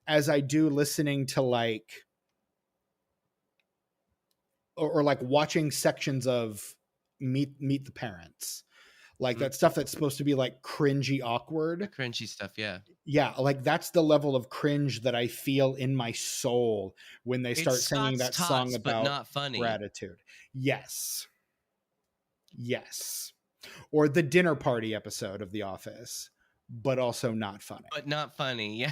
as I do listening to like or like watching sections of Meet the Parents, like that stuff that's supposed to be like cringy, awkward, The cringy stuff, yeah. Yeah, like that's the level of cringe that I feel in my soul when they start It's singing Scott's that song tots, but about not funny. gratitude. Yes. Yes. Or the dinner party episode of The Office, but also not funny. But not funny, yeah.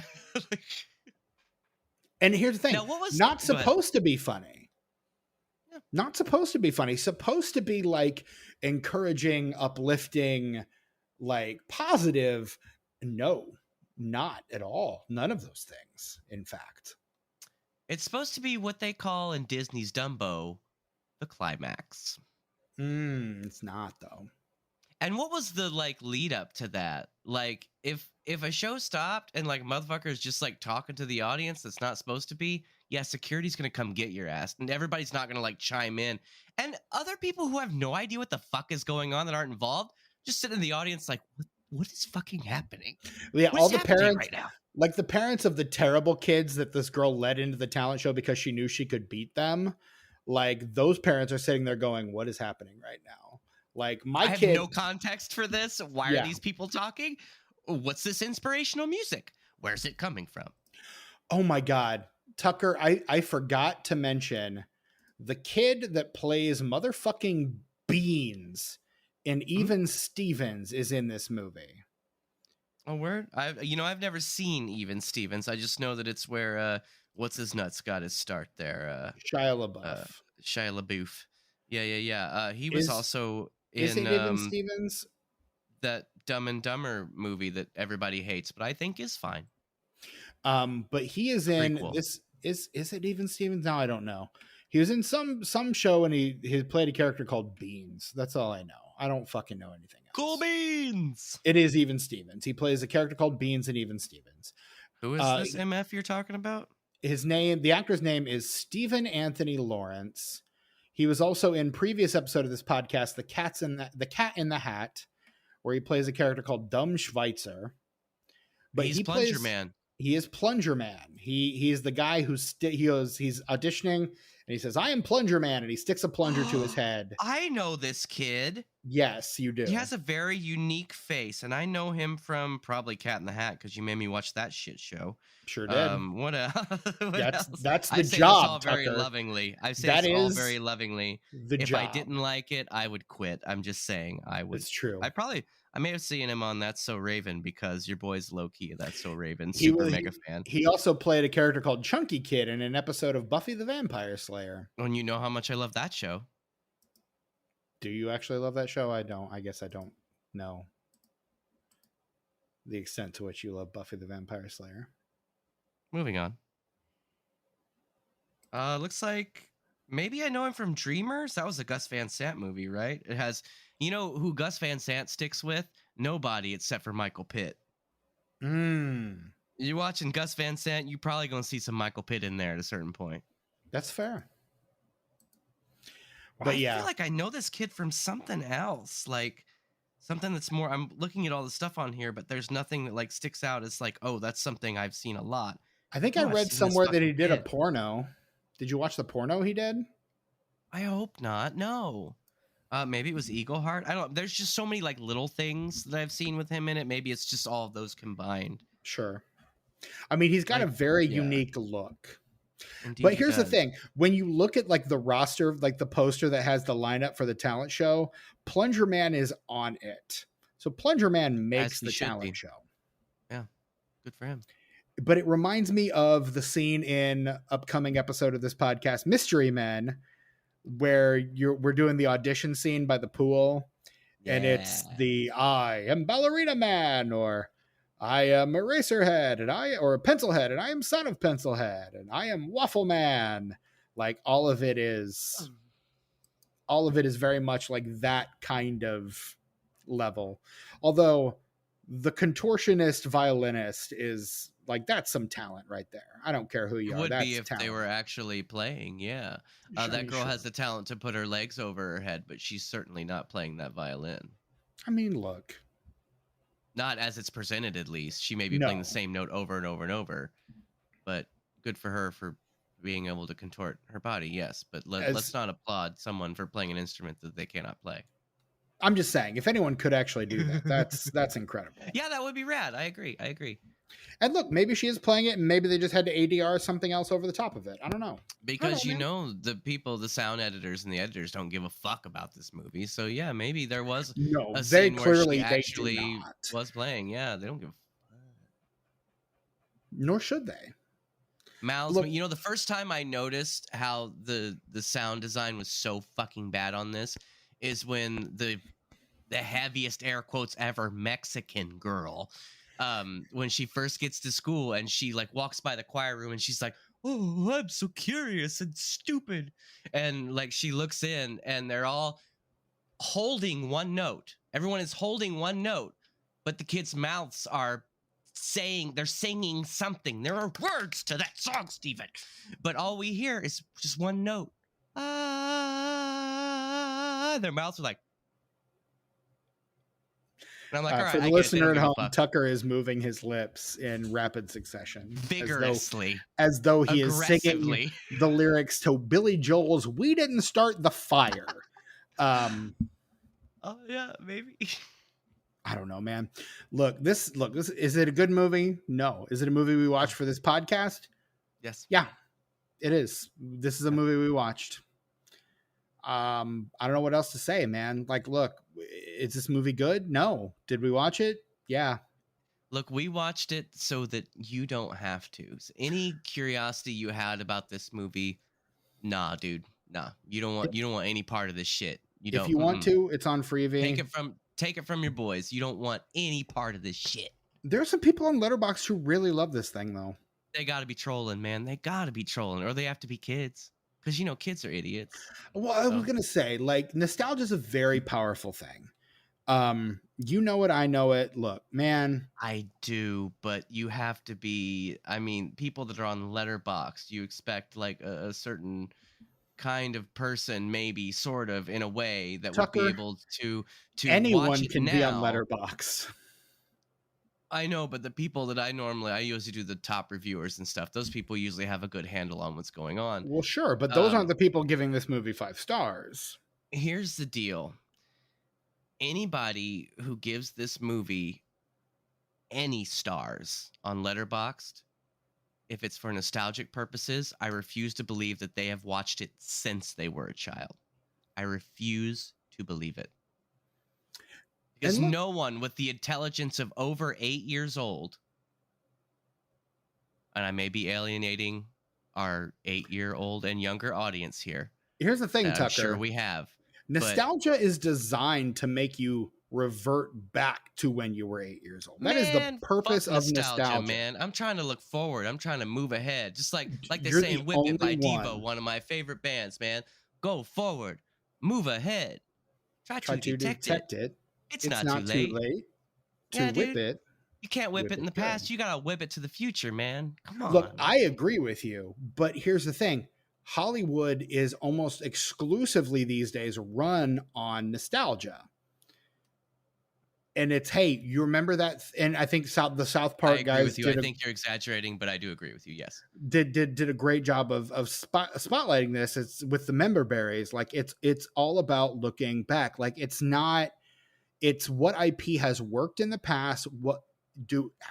And here's the thing, Now, what was not go ahead. supposed to be funny. Yeah. Not supposed to be funny. Supposed to be like encouraging, uplifting, like positive. No, not at all. None of those things, in fact. It's supposed to be what they call in Disney's Dumbo the climax. It's not, though. And what was the like lead up to that? Like if a show stopped and like motherfuckers just like talking to the audience that's not supposed to be, yeah, security's gonna come get your ass, and everybody's not gonna like chime in. And other people who have no idea what the fuck is going on that aren't involved just sit in the audience like, what is fucking happening? Yeah, What all is the happening parents right now? like the parents of the terrible kids that this girl led into the talent show because she knew she could beat them. Like those parents are sitting there going, "What is happening right now?" Like my I have kid, no context for this. Why Yeah. are these people talking? What's this inspirational music? Where's it coming from? Oh my God, Tucker, I forgot to mention the kid that plays motherfucking Beans in Even Stevens is in this movie. Oh, word? I've never seen Even Stevens. I just know that it's where what's his nuts got his start there. Shia LaBeouf. Shia LaBeouf. Yeah. He was also Is in it Even Stevens? that Dumb and Dumber movie that everybody hates, but I think is fine. But he is in Prequel. this. Is it Even Stevens? No, I don't know. He was in some show and he played a character called Beans. That's all I know. I don't fucking know anything else. Cool beans. It is Even Stevens. He plays a character called Beans in Even Stevens. Who is this MF you're talking about? The actor's name is Stephen Anthony Lawrence. He was also in previous episode of this podcast, The Cat in the Hat, where he plays a character called Dumb Schweitzer. But he's Plunger Man. He is Plunger Man. He's the guy he's auditioning and he says, "I am Plunger Man," and he sticks a plunger to his head. I know this kid. Yes, you do. He has a very unique face, and I know him from probably Cat in the Hat because you made me watch that shit show. Sure did. What else? That's the I say job. This all very Tucker. lovingly. I say that this all is very lovingly. The if job. I didn't like it, I would quit. I'm just saying I would. It's true. I may have seen him on That's So Raven because your boy's low key. That's So Raven, mega fan. He also played a character called Chunky Kid in an episode of Buffy the Vampire Slayer. And you know how much I love that show. Do you actually love that show? I don't. I guess I don't know the extent to which you love Buffy the Vampire Slayer. Moving on. Looks like maybe I know him from Dreamers. That was a Gus Van Sant movie, right? It has, you know who Gus Van Sant sticks with? Nobody except for Michael Pitt. You're watching Gus Van Sant, you're probably going to see some Michael Pitt in there at a certain point. That's fair. But I feel like I know this kid from something else, like something that's more. I'm looking at all the stuff on here, but there's nothing that like sticks out as like, oh, that's something I've seen a lot. I think I read somewhere that he did a porno. Did you watch the porno he did? I hope not. No. Maybe it was Eagle Heart. I don't. There's just so many like little things that I've seen with him in it. Maybe it's just all of those combined. Sure. I mean, he's got a very unique look. Indeed, but here's the thing. When you look at like the roster, like the poster that has the lineup for the talent show, Plunger Man is on it. So Plunger Man makes the talent show. Yeah. Good for him. But it reminds me of the scene in upcoming episode of this podcast, Mystery Men, where we're doing the audition scene by the pool. Yeah. And it's I am Ballerina Man, or I am Eraserhead, or Pencilhead, and I am Son of Pencilhead, and I am Waffle Man. Like all of it is very much like that kind of level. Although the contortionist violinist is Like, that's some talent right there. I don't care who It you are. would be That's if they talent. were actually playing, yeah. I That mean, girl sure. has the talent to put her legs over her head, but she's certainly not playing that violin. I mean, look. Not as it's presented, at least. She may be playing No. the same note over and over and over, but good for her for being able to contort her body, yes. But let's not applaud someone for playing an instrument that they cannot play. I'm just saying, if anyone could actually do that, that's incredible. Yeah, that would be rad. I agree. And look, maybe she is playing it, and maybe they just had to ADR something else over the top of it. I don't know. Because the people, the sound editors and the editors don't give a fuck about this movie. So yeah, maybe there was No, a very scene clearly where she they actually do not. was playing. Yeah, they don't give a fuck. Nor should they. Mouths, you know, the first time I noticed how the sound design was so fucking bad on this is when the heaviest air quotes ever Mexican girl, when she first gets to school and she like walks by the choir room and she's like, oh, I'm so curious and stupid, and like she looks in and they're all holding one note. Everyone is holding one note, but the kids' mouths are they're singing something. There are words to that song, Steven, but all we hear is just one note. Their mouths are like, and I'm like, all right, for the listener at home, Tucker is moving his lips in rapid succession, vigorously, as though he is singing the lyrics to Billy Joel's "We Didn't Start the Fire." Oh yeah, maybe. I don't know, man. Look, this is it a good movie? No. Is it a movie we watched for this podcast? Yes. Yeah, it is. This is a movie we watched. I don't know what else to say, man. Like, look, is this movie good? No. Did we watch it? Yeah. Look, we watched it so that you don't have to. So any curiosity you had about this movie, nah, dude. Nah. You don't want any part of this shit. If you want to, it's on Freevee. Take it from your boys. You don't want any part of this shit. There's some people on Letterboxd who really love this thing, though. They got to be trolling, man. They got to be trolling, or they have to be kids. Because, you know, kids are idiots. Well, I was going to say, like, nostalgia is a very powerful thing. You know it, I know it. Look, man. I do, but you have to be, I mean, people that are on Letterboxd, you expect, like, a certain kind of person, maybe, sort of, in a way, that Tucker, would be able to anyone watch it can now. be on Letterboxd. I know, but the people that I usually do the top reviewers and stuff, those people usually have a good handle on what's going on. Well, sure, but those aren't the people giving this movie 5 stars. Here's the deal. Anybody who gives this movie any stars on Letterboxd, if it's for nostalgic purposes, I refuse to believe that they have watched it since they were a child. I refuse to believe it. Because no one with the intelligence of over 8 years old, and I may be alienating our 8-year-old and younger audience here. Here's the thing, Tucker. I'm sure we have. Nostalgia is designed to make you revert back to when you were 8 years old. That is the purpose of nostalgia, man. I'm trying to look forward. I'm trying to move ahead. Just like they say in Whip It by Devo, one of my favorite bands, man. Go forward. Move ahead. Try to detect it. It's not too late to whip it. You can't whip it in the past. You got to whip it to the future, man. Come on. Look, I agree with you, but here's the thing. Hollywood is almost exclusively these days run on nostalgia. And it's, hey, you remember that? And I think the South Park guys I think you're exaggerating, but I do agree with you. Yes, did a great job of spotlighting this. It's with the member berries. Like it's all about looking back. Like it's what IP has worked in the past.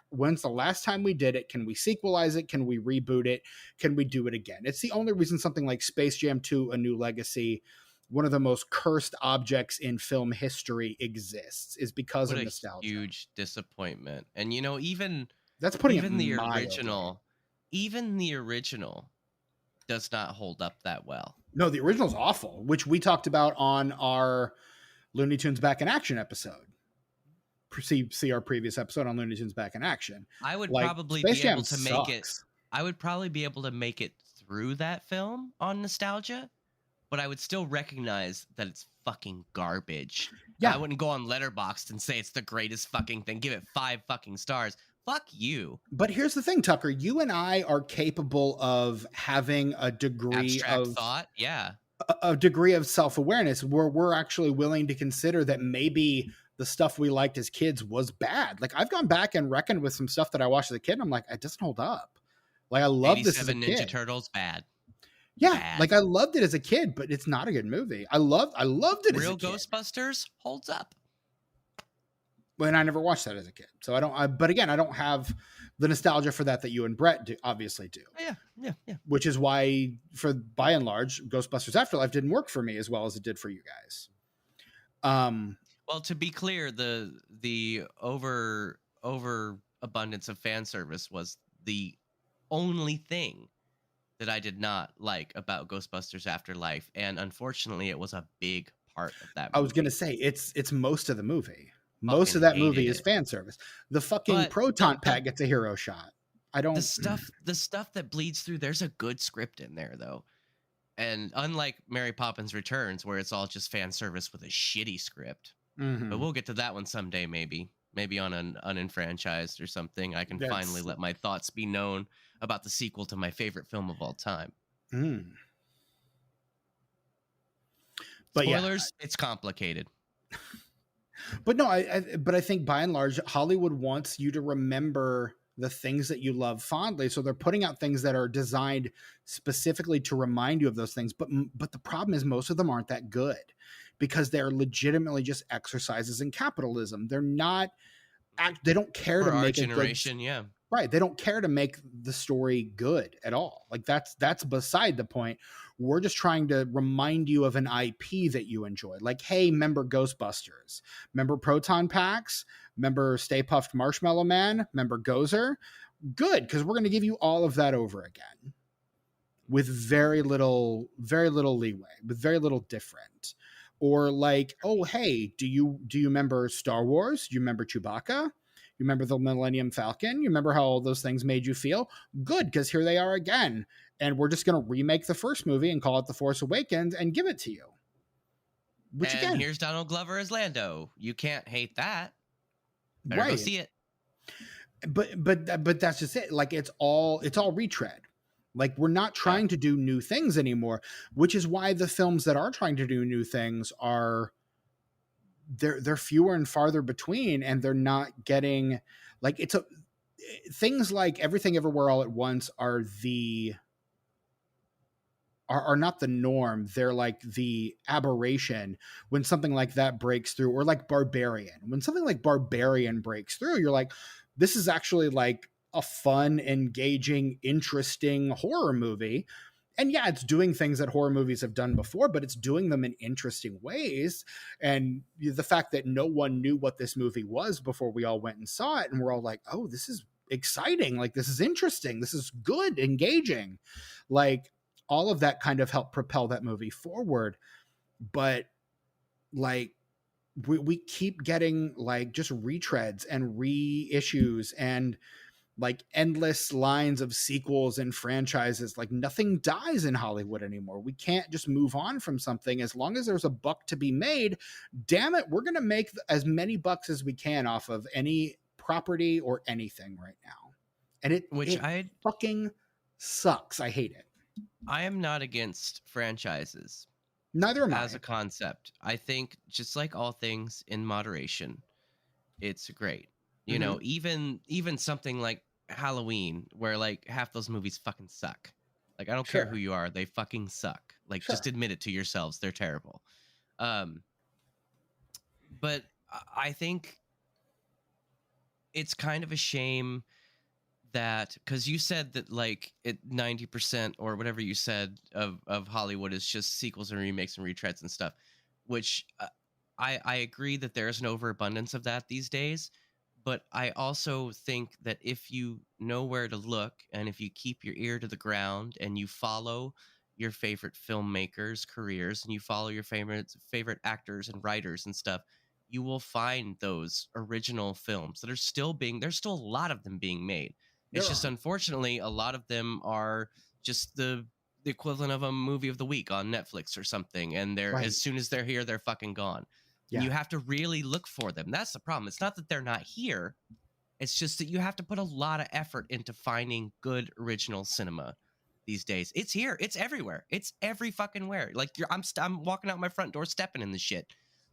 When's the last time we did it? Can we sequelize it? Can we reboot it? Can we do it again? It's the only reason something like Space Jam 2: A New Legacy, one of the most cursed objects in film history, exists, is because of nostalgia. Huge disappointment. And you know, that's putting even the original, even the original does not hold up that well. No, the original's awful, which we talked about on our Looney Tunes Back in Action episode. See our previous episode on Looney Tunes Back in Action. I would probably be able to make it. I would probably be able to make it through that film on nostalgia, but I would still recognize that it's fucking garbage. Yeah. I wouldn't go on Letterboxd and say it's the greatest fucking thing. Give it 5 fucking stars. Fuck you. But here's the thing, Tucker. You and I are capable of having a degree Abstract of thought. Yeah. a degree of self-awareness where we're actually willing to consider that maybe the stuff we liked as kids was bad. Like I've gone back and reckoned with some stuff that I watched as a kid, and I'm like, it doesn't hold up. Like I love this as a 87 Ninja kid. Turtles, bad. Yeah, Bad. like I loved it as a kid, but it's not a good movie. I loved it Real as a kid. Ghostbusters holds up. When I never watched that as a kid, so I don't. But again, I don't have the nostalgia for that you and Brett obviously do. Yeah. Which is why, by and large, Ghostbusters Afterlife didn't work for me as well as it did for you guys. Well, to be clear, the overabundance of fan service was the only thing that I did not like about Ghostbusters Afterlife, and unfortunately, it was a big part of that movie. I was gonna say it's most of the movie. Most of that movie is fan service. The fucking proton pack gets a hero shot. I don't. The stuff that bleeds through. There's a good script in there though, and unlike Mary Poppins Returns, where it's all just fan service with a shitty script. Mm-hmm. But we'll get to that one someday, maybe on an unenfranchised or something. I can finally let my thoughts be known about the sequel to my favorite film of all time. But spoilers, it's complicated. But no, I think by and large, Hollywood wants you to remember the things that you love fondly. So they're putting out things that are designed specifically to remind you of those things. But the problem is most of them aren't that good because they're legitimately just exercises in capitalism. They're not. They don't care to make a generation. Yeah. Right. They don't care to make the story good at all. Like that's beside the point. We're just trying to remind you of an IP that you enjoy. Like, hey, remember Ghostbusters? Remember Proton Packs? Remember Stay Puft Marshmallow Man? Remember Gozer? Good, because we're going to give you all of that over again with very little leeway, with very little different. Or like, oh, hey, do you remember Star Wars? Do you remember Chewbacca? You remember the Millennium Falcon? You remember how all those things made you feel? Good, because here they are again. And we're just going to remake the first movie and call it The Force Awakens and give it to you. Which again, here's Donald Glover as Lando. You can't hate that. Better go see it. But that's just it. Like it's all retread. Like we're not trying to do new things anymore, which is why the films that are trying to do new things are they're fewer and farther between, and they're not getting like things like Everything Everywhere All at Once are not the norm. They're like the aberration when something like that breaks through, or like Barbarian. When something like Barbarian breaks through, you're like, this is actually like a fun, engaging, interesting horror movie. And yeah, it's doing things that horror movies have done before, but it's doing them in interesting ways. And the fact that no one knew what this movie was before we all went and saw it, and we're all like, oh, this is exciting. Like, this is interesting. This is good, engaging. Like, all of that kind of helped propel that movie forward. But like, we keep getting like just retreads and reissues and like endless lines of sequels and franchises. Like nothing dies in Hollywood anymore. We can't just move on from something. As long as there's a buck to be made, damn it, we're going to make as many bucks as we can off of any property or anything right now. And it fucking sucks. I hate it. I am not against franchises. Neither am I. As a concept, I think just like all things in moderation, it's great. You know, even something like Halloween, where like half those movies fucking suck. Like I don't care who you are, they fucking suck. Like just admit it to yourselves, they're terrible. But I think it's kind of a shame that, because you said that like 90% or whatever you said of Hollywood is just sequels and remakes and retreads and stuff, which I agree that there is an overabundance of that these days. But I also think that if you know where to look, and if you keep your ear to the ground and you follow your favorite filmmakers' careers and you follow your favorite actors and writers and stuff, you will find those original films that are there's still a lot of them being made. It's just, unfortunately, a lot of them are just the equivalent of a movie of the week on Netflix or something. And they're as soon as they're here, they're fucking gone. Yeah. You have to really look for them. That's the problem. It's not that they're not here. It's just that you have to put a lot of effort into finding good original cinema these days. It's here. It's everywhere. It's every fucking where. Like I'm walking out my front door stepping in the shit.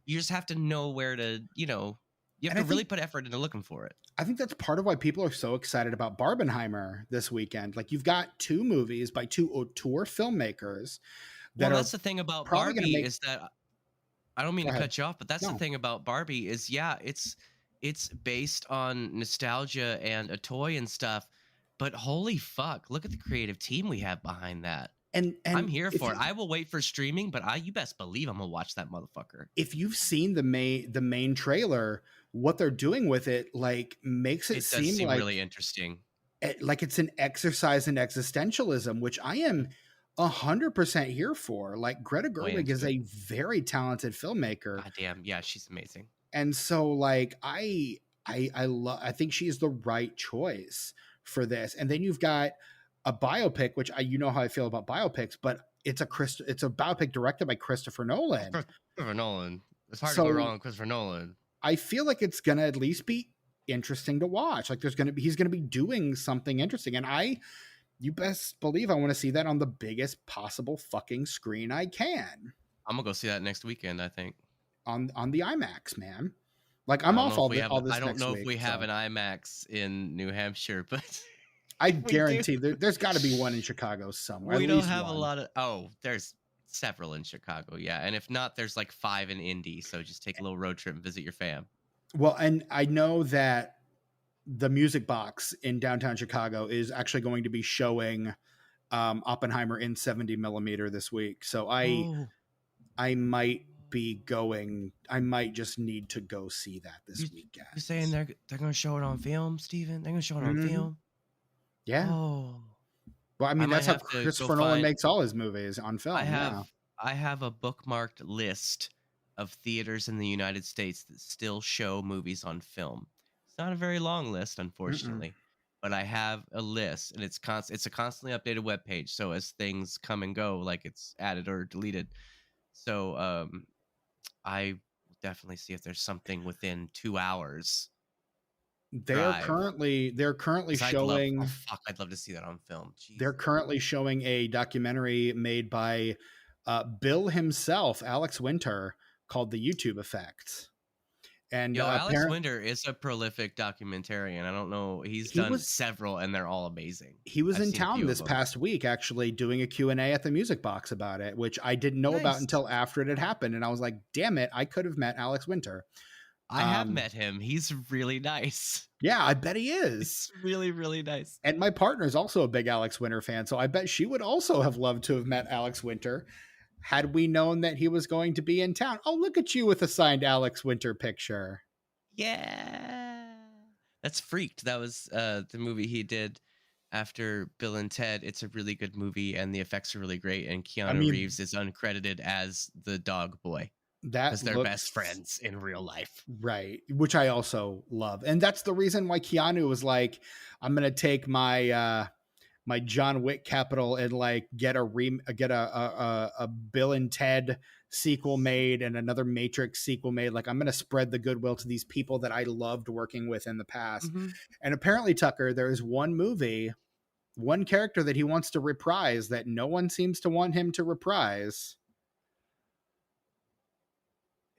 You just have to know where to, you have And to really put effort into looking for it. I think that's part of why people are so excited about Barbenheimer this weekend. Like, you've got two movies by two auteur filmmakers that Well, are that's the thing about probably going to Barbie make. is that I don't mean Go to ahead. cut you off, but that's the No. thing about Barbie is it's based on nostalgia and a toy and stuff, but holy fuck, look at the creative team we have behind that. And I'm here if for it. I will wait for streaming, but you best believe I'm gonna watch that motherfucker. if you've seen the main trailer, what they're doing with it like makes it It does seem seem like really interesting. like it's an exercise in existentialism, which I am 100% here for. Like, Greta Way Gerwig into is it. a very talented filmmaker, God damn, yeah, she's amazing. and so like I think she's the right choice for this. And then you've got a biopic, which you know how I feel about biopics, but it's a biopic directed by Christopher Nolan. Christopher Nolan. It's hard to So go wrong with Christopher Nolan. I feel like it's gonna at least be interesting to watch. Like, he's gonna be doing something interesting, and you best believe I want to see that on the biggest possible fucking screen I can. I'm gonna go see that next weekend, I think. On the IMAX, man. Like, I'm off all this I don't next know week, if we have so. an IMAX in New Hampshire, but I we guarantee there's got to be one in Chicago somewhere. we at don't least have one. a lot of there's several in Chicago, yeah. And if not, there's like 5 in Indy, so just take a little road trip and visit your fam. Well, and I know that the Music Box in downtown Chicago is actually going to be showing Oppenheimer in 70 millimeter this week. So I might be going. I might just need to go see that this weekend. You're saying they're going to show it on film, Steven? They're going to show it on film? Yeah. Oh. Well, I mean, that's how might have to Christopher go Nolan find- makes all his movies, on film. I Yeah. have a bookmarked list of theaters in the United States that still show movies on film. It's not a very long list, unfortunately, but I have a list, and it's a constantly updated webpage. So as things come and go, like it's added or deleted. So I will definitely see if there's something within 2 hours. They're currently 'Cause showing. I'd love to see that on film. Jeez. They're currently showing a documentary made by Bill himself, Alex Winter, called The YouTube Effect. And Alex Winter is a prolific documentarian. I don't know. He's done several, and they're all amazing. He was in town this past week, actually doing a Q&A at the Music Box about it, which I didn't know about until after it had happened. And I was like, damn it, I could have met Alex Winter. I have met him. He's really nice. Yeah, I bet he is. It's really, really nice. And my partner is also a big Alex Winter fan, so I bet she would also have loved to have met Alex Winter had we known that he was going to be in town. Oh, look at you with a signed Alex Winter picture. Yeah. That's Freaked. That was the movie he did after Bill and Ted. It's a really good movie, and the effects are really great, and Keanu Reeves is uncredited as the dog boy. Because they're best friends in real life. Right, which I also love. And that's the reason why Keanu was like, I'm going to take my my John Wick capital and like get a Bill and Ted sequel made and another Matrix sequel made. Like, I'm going to spread the goodwill to these people that I loved working with in the past. Mm-hmm. And apparently, Tucker, there is one character that he wants to reprise that no one seems to want him to reprise.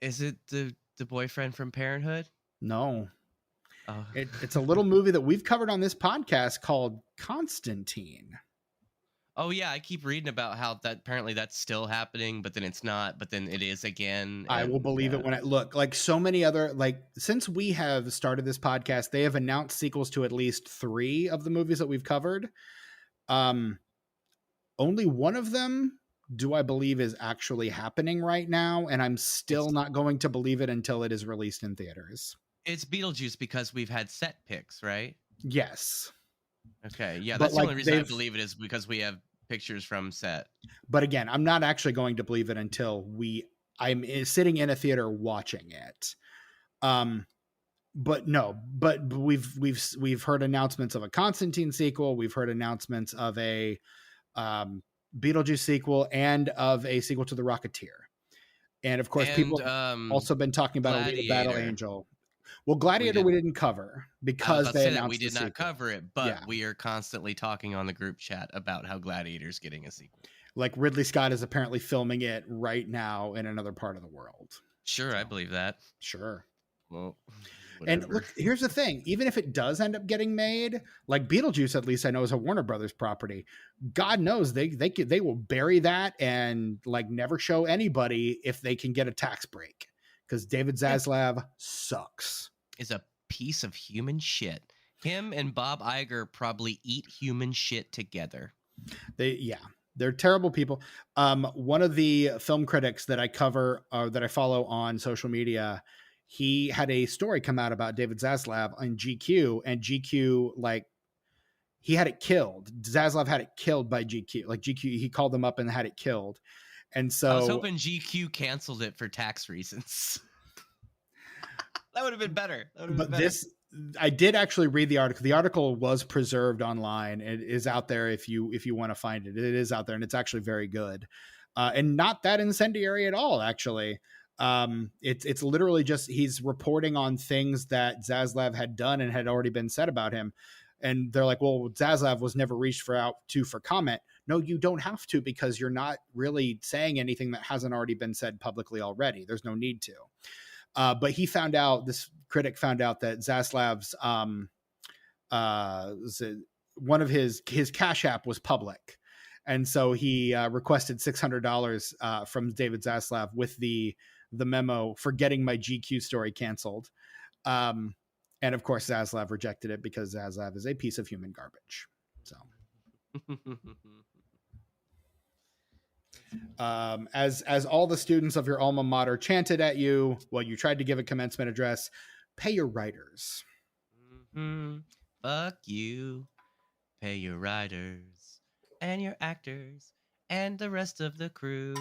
Is it the boyfriend from Parenthood? No. Oh. It's a little movie that we've covered on this podcast called Constantine. Oh, yeah. I keep reading about how that apparently that's still happening, but then it's not, but then it is again. I will believe it when I look. Like so many other, like, since we have started this podcast, they have announced sequels to at least 3 of the movies that we've covered. Only one of them do I believe is actually happening right now, and I'm still not going to believe it until it is released in theaters. It's Beetlejuice because we've had set pics, right? Yes. Okay, yeah, that's the only reason I believe it is because we have pictures from set. But again, I'm not actually going to believe it until I'm sitting in a theater watching it. But we've heard announcements of a Constantine sequel. We've heard announcements of a Beetlejuice sequel and of a sequel to The Rocketeer. And of course, people also been talking about Alita Battle Angel. Well, Gladiator we didn't cover I was because about to they say that we announced the did not sequel. cover it, but Yeah. we are constantly talking on the group chat about how Gladiator's getting a sequel. Like Ridley Scott is apparently filming it right now in another part of the world. Sure, So, I believe that. Sure. Well, And whatever. look, here's the thing: even if it does end up getting made, like Beetlejuice, at least I know is a Warner Brothers property. God knows they will bury that and like never show anybody if they can get a tax break, because David Zaslav sucks. Is a piece of human shit. Him and Bob Iger probably eat human shit together. They're terrible people. One of the film critics that I cover or that I follow on social media, he had a story come out about David Zaslav on GQ, and GQ, like, he had it killed. Zaslav had it killed by GQ. Like GQ, he called them up and had it killed. And so I was hoping GQ canceled it for tax reasons. That would have been better. I did actually read the article. The article was preserved online. It is out there if you want to find it. It is out there, and it's actually very good, and not that incendiary at all. Actually, it's literally just he's reporting on things that Zaslav had done and had already been said about him. And they're like, well, Zaslav was never reached out for comment. No, you don't have to, because you're not really saying anything that hasn't already been said publicly already. There's no need to. But he found out, this critic found out that Zaslav's one of his Cash App was public. And so he requested $600 from David Zaslav with the memo for getting my GQ story canceled. And of course, Zaslav rejected it because Zaslav is a piece of human garbage. So. As all the students of your alma mater chanted at you while you tried to give a commencement address, pay your writers. Mm-hmm. Fuck you. Pay your writers and your actors and the rest of the crew.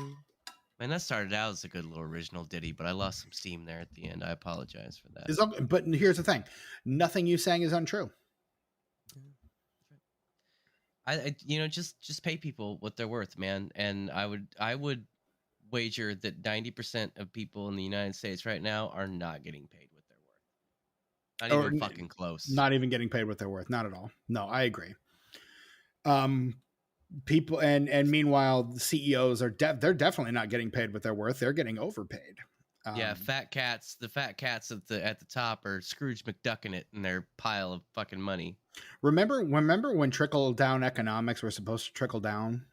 Man, that started out as a good little original ditty, but I lost some steam there at the end. I apologize for that. But here's the thing: nothing you sang is untrue. I just pay people what they're worth, man. And I would wager that 90% of people in the United States right now are not getting paid what they're worth. Not even fucking close. Not even getting paid what they're worth. Not at all. No, I agree. People and meanwhile, the CEOs are they're definitely not getting paid what they're worth. They're getting overpaid. Yeah, the fat cats at the top are Scrooge McDucking it in their pile of fucking money. Remember when trickle down economics were supposed to trickle down?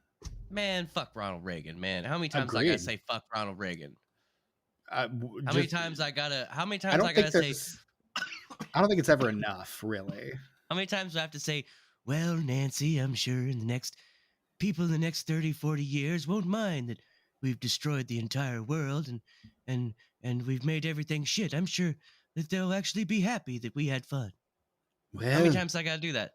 Man, fuck Ronald Reagan, man. How many times I gotta say fuck Ronald Reagan? How many times I gotta say? I don't think it's ever enough, really. How many times do I have to say, well, Nancy, I'm sure people in the next 30, 40 years won't mind that we've destroyed the entire world and we've made everything shit. I'm sure that they'll actually be happy that we had fun. Well, how many times I gotta do that?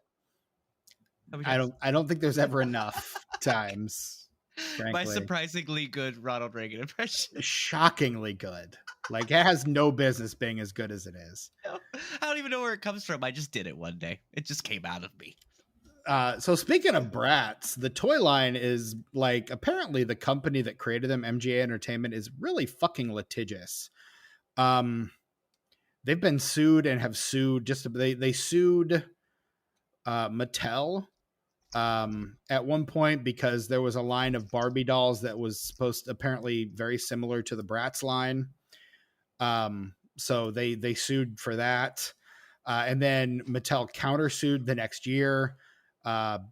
I don't think there's ever enough times. Frankly. My surprisingly good Ronald Reagan impression. Shockingly good. Like, it has no business being as good as it is. I don't even know where it comes from. I just did it one day. It just came out of me. So speaking of Bratz, the toy line is like, apparently the company that created them, MGA Entertainment, is really fucking litigious. They've been sued and have sued. They sued Mattel at one point because there was a line of Barbie dolls that was supposed to, apparently very similar to the Bratz line. So they sued for that. And then Mattel countersued the next year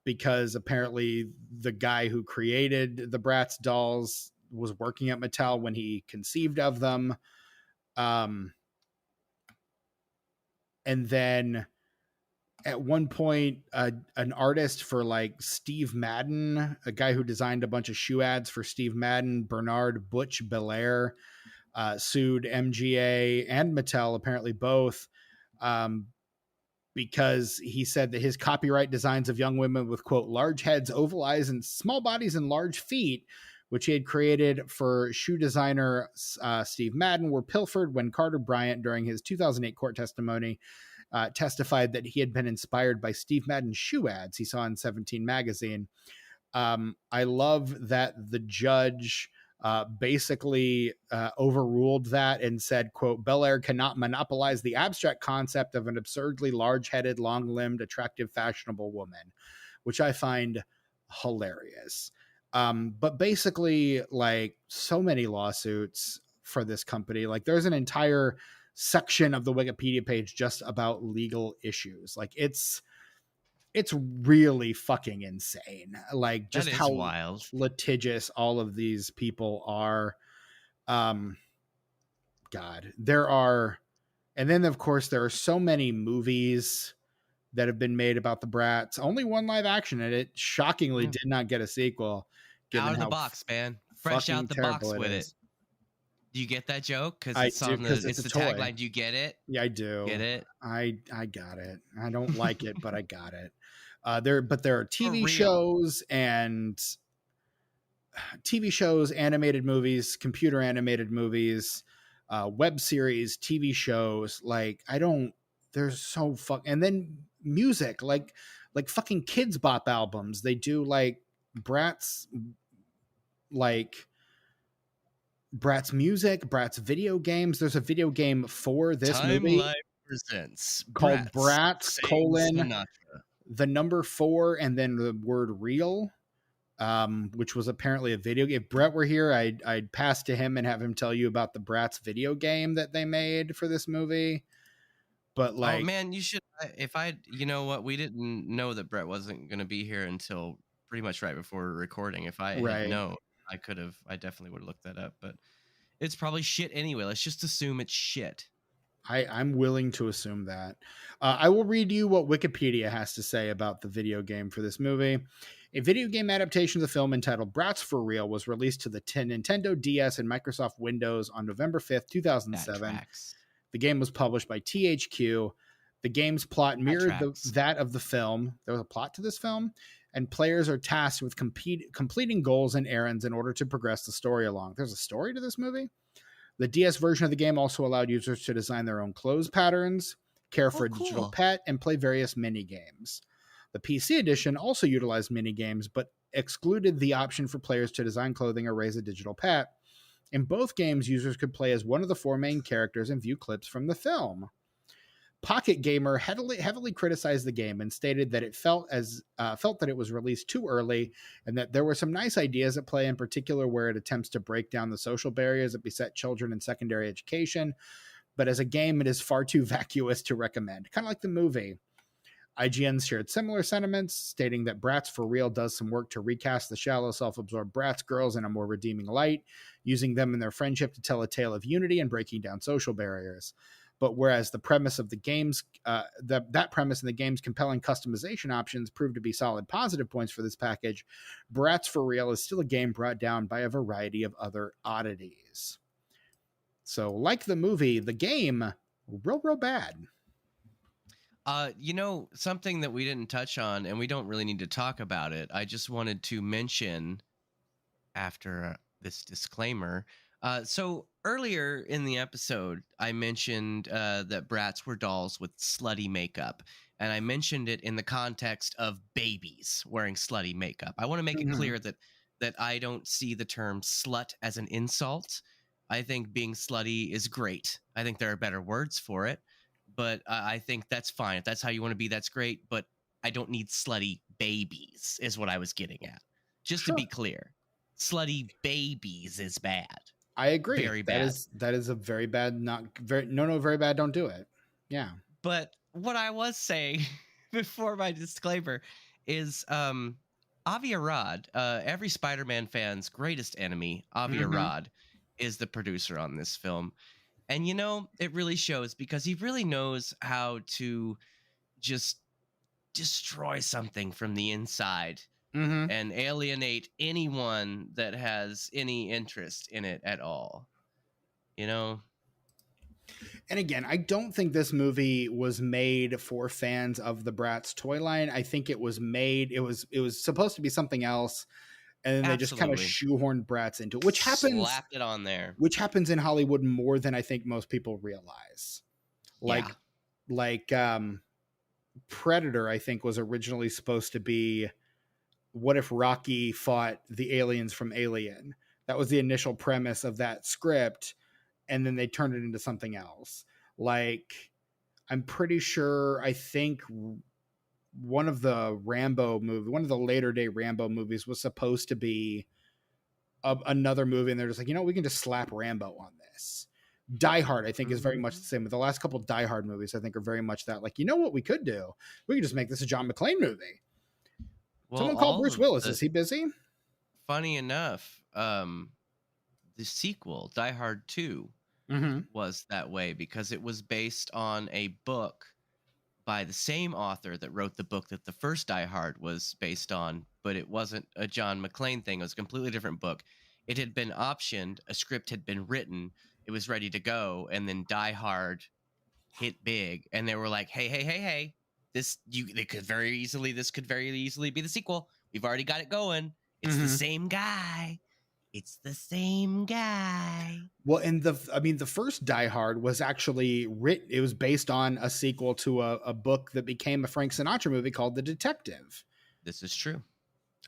because apparently the guy who created the Bratz dolls was working at Mattel when he conceived of them. And then at one point, an artist for like Steve Madden, a guy who designed a bunch of shoe ads for Steve Madden, Bernard Butch Belair, sued MGA and Mattel, apparently both, because he said that his copyright designs of young women with, quote, large heads, oval eyes, and small bodies and large feet, which he had created for shoe designer Steve Madden, were pilfered when Carter Bryant, during his 2008 court testimony, testified that he had been inspired by Steve Madden's shoe ads he saw in 17 magazine. I love that the judge basically overruled that and said, quote, Bel Air cannot monopolize the abstract concept of an absurdly large-headed, long-limbed, attractive, fashionable woman, which I find hilarious. But basically, like, so many lawsuits for this company. Like, there's an entire section of the Wikipedia page just about legal issues. Like, it's really fucking insane. Like, That just is how wild. litigious all of these people are. God, there are, and then of course there are so many movies that have been made about the Bratz. Only one live action, and it shockingly Yeah. did not get a sequel, given Out of the how box, man. Fresh fucking out the terrible box it with it. is. Do you get that joke? Because I it's do, on because the it's a the toy. tagline. Do you get it? Yeah, I do. Get it? I got it. I don't like it, but I got it. There are For TV real. shows, animated movies, computer animated movies, web series, TV shows. Like, I don't. There's so fuck, and then music, like fucking Kids Bop albums. They do like Bratz, like Bratz music, Bratz video games. There's a video game for this Time movie Life presents called Bratz Bratz saying Sinatra. the number 4 and then the word real, which was apparently a video game. If Brett were here, I'd pass to him and have him tell you about the Bratz video game that they made for this movie. But Oh like, man, you should. If I, you know what, we didn't know that Brett wasn't going to be here until pretty much right before recording. If I had right. known, I could have. I definitely would have looked that up. But it's probably shit anyway. Let's just assume it's shit. I'm willing to assume that. I will read you what Wikipedia has to say about the video game for this movie. A video game adaptation of the film entitled Bratz for Real was released to the Nintendo DS and Microsoft Windows on November 5th, 2007. The game was published by THQ. The game's plot mirrored that of the film. There was a plot to this film, and players are tasked with completing goals and errands in order to progress the story along. There's a story to this movie? The DS version of the game also allowed users to design their own clothes patterns, care for a digital pet, and play various mini games. The PC edition also utilized mini games, but excluded the option for players to design clothing or raise a digital pet. In both games, users could play as one of the 4 main characters and view clips from the film. Pocket Gamer heavily criticized the game and stated that it felt that it was released too early and that there were some nice ideas at play, in particular where it attempts to break down the social barriers that beset children in secondary education. But as a game, it is far too vacuous to recommend, kind of like the movie. IGN shared similar sentiments, stating that Bratz for Real does some work to recast the shallow, self-absorbed Bratz girls in a more redeeming light, using them and their friendship to tell a tale of unity and breaking down social barriers. But whereas the premise of the game's that premise and the game's compelling customization options proved to be solid positive points for this package, Bratz for Real is still a game brought down by a variety of other oddities. So, like the movie, the game, real bad. You know, something that we didn't touch on, and we don't really need to talk about it. I just wanted to mention after this disclaimer. So earlier in the episode, I mentioned that Bratz were dolls with slutty makeup. And I mentioned it in the context of babies wearing slutty makeup. I want to make it clear that I don't see the term slut as an insult. I think being slutty is great. I think there are better words for it. But I think that's fine. If that's how you want to be, that's great. But I don't need slutty babies, is what I was getting at. Just to be clear, slutty babies is bad. I agree. Very bad. That is a very bad, very bad. Don't do it. Yeah. But what I was saying before my disclaimer is Avi Arad, every Spider-Man fan's greatest enemy, Avi Arad, is the producer on this film. And, you know, it really shows because he really knows how to just destroy something from the inside and alienate anyone that has any interest in it at all. You know? And again, I don't think this movie was made for fans of the Bratz toy line. I think it was supposed to be something else. And then they just kind of shoehorned Bratz into it, which happens. Slapped it on there. Which happens in Hollywood more than I think most people realize. Like Predator, I think, was originally supposed to be what if Rocky fought the aliens from Alien. That was the initial premise of that script, and then they turned it into something else. Like, I'm pretty sure, I think one of the later day Rambo movies was supposed to be another movie, and they're just like, we can just slap Rambo on this. Die Hard, I think, is very much the same. The last couple of Die Hard movies, I think, are very much that. Like, what we could do? We could just make this a John McClane movie. Well, someone call Bruce Willis. Is he busy? Funny enough, the sequel, Die Hard 2, was that way because it was based on a book by the same author that wrote the book that the first Die Hard was based on, but it wasn't a John McClane thing. It was a completely different book. It had been optioned. A script had been written. It was ready to go. And then Die Hard hit big. And they were like, hey, this could very easily be the sequel. We've already got it going. It's the same guy. It's the same guy. Well, and the first Die Hard was actually written. It was based on a sequel to a book that became a Frank Sinatra movie called The Detective. This is true.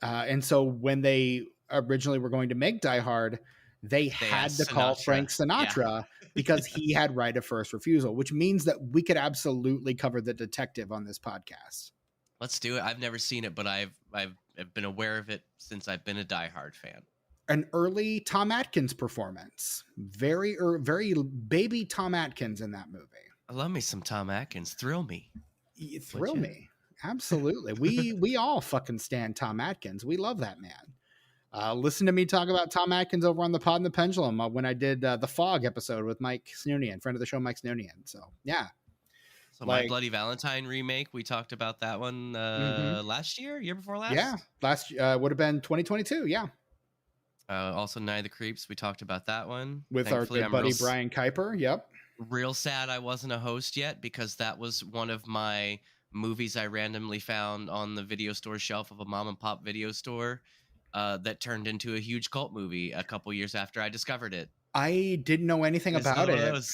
And so when they originally were going to make Die Hard, they had to call Frank Sinatra because he had right of first refusal, which means that we could absolutely cover The Detective on this podcast. Let's do it. I've never seen it, but I've been aware of it since I've been a Die Hard fan. An early Tom Atkins performance. Very baby Tom Atkins in that movie. I love me some Tom Atkins. Thrill me. Thrill me. Absolutely. We all fucking stand Tom Atkins. We love that man. Listen to me talk about Tom Atkins over on the Pod and the Pendulum when I did the Fog episode with Mike Snoonian, friend of the show, Mike Snoonian. So, yeah. So My Bloody Valentine remake, we talked about that one last year before last? Yeah. Last would have been 2022. Yeah. Also, Night of the Creeps. We talked about that one with Thankfully, our good buddy Brian Kuiper. Yep. Real sad I wasn't a host yet because that was one of my movies I randomly found on the video store shelf of a mom and pop video store that turned into a huge cult movie a couple years after I discovered it. I didn't know anything about it.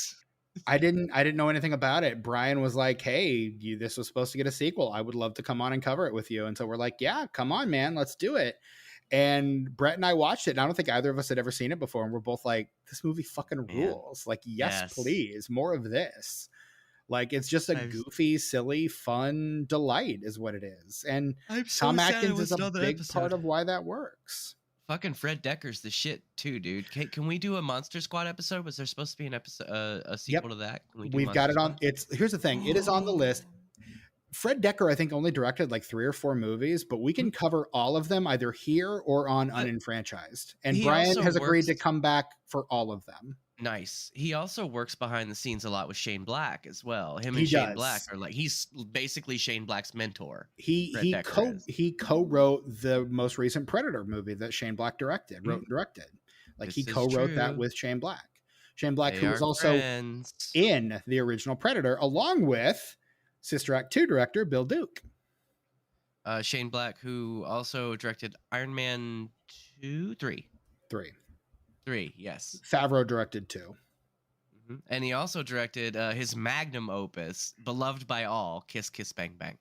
I didn't know anything about it. Brian was like, "Hey, this was supposed to get a sequel. I would love to come on and cover it with you." And so we're like, "Yeah, come on, man, let's do it." And Brett and I watched it, and I don't think either of us had ever seen it before. And we're both like, this movie fucking rules. Like, yes, please, more of this. Like, it's just a goofy, silly, fun delight is what it is. And Tom Atkins is a big part of why that works. Fucking Fred Decker's the shit too, dude. Can we do a Monster Squad episode? Was there supposed to be an episode, a sequel to that? We've got it on. Here's the thing. It is on the list. Fred Decker, I think, only directed like 3 or 4 movies, but we can cover all of them either here or on Unenfranchised. And Brian has agreed to come back for all of them. Nice. He also works behind the scenes a lot with Shane Black as well. Shane Black are like, he's basically Shane Black's mentor. He co-wrote the most recent Predator movie that Shane Black wrote and directed. Like, he co-wrote that with Shane Black. Shane Black, who was also in the original Predator, along with Sister Act 2 director Bill Duke. Shane Black, who also directed Iron Man 3, yes. Favreau directed 2. And he also directed his magnum opus, beloved by all, Kiss Kiss Bang Bang.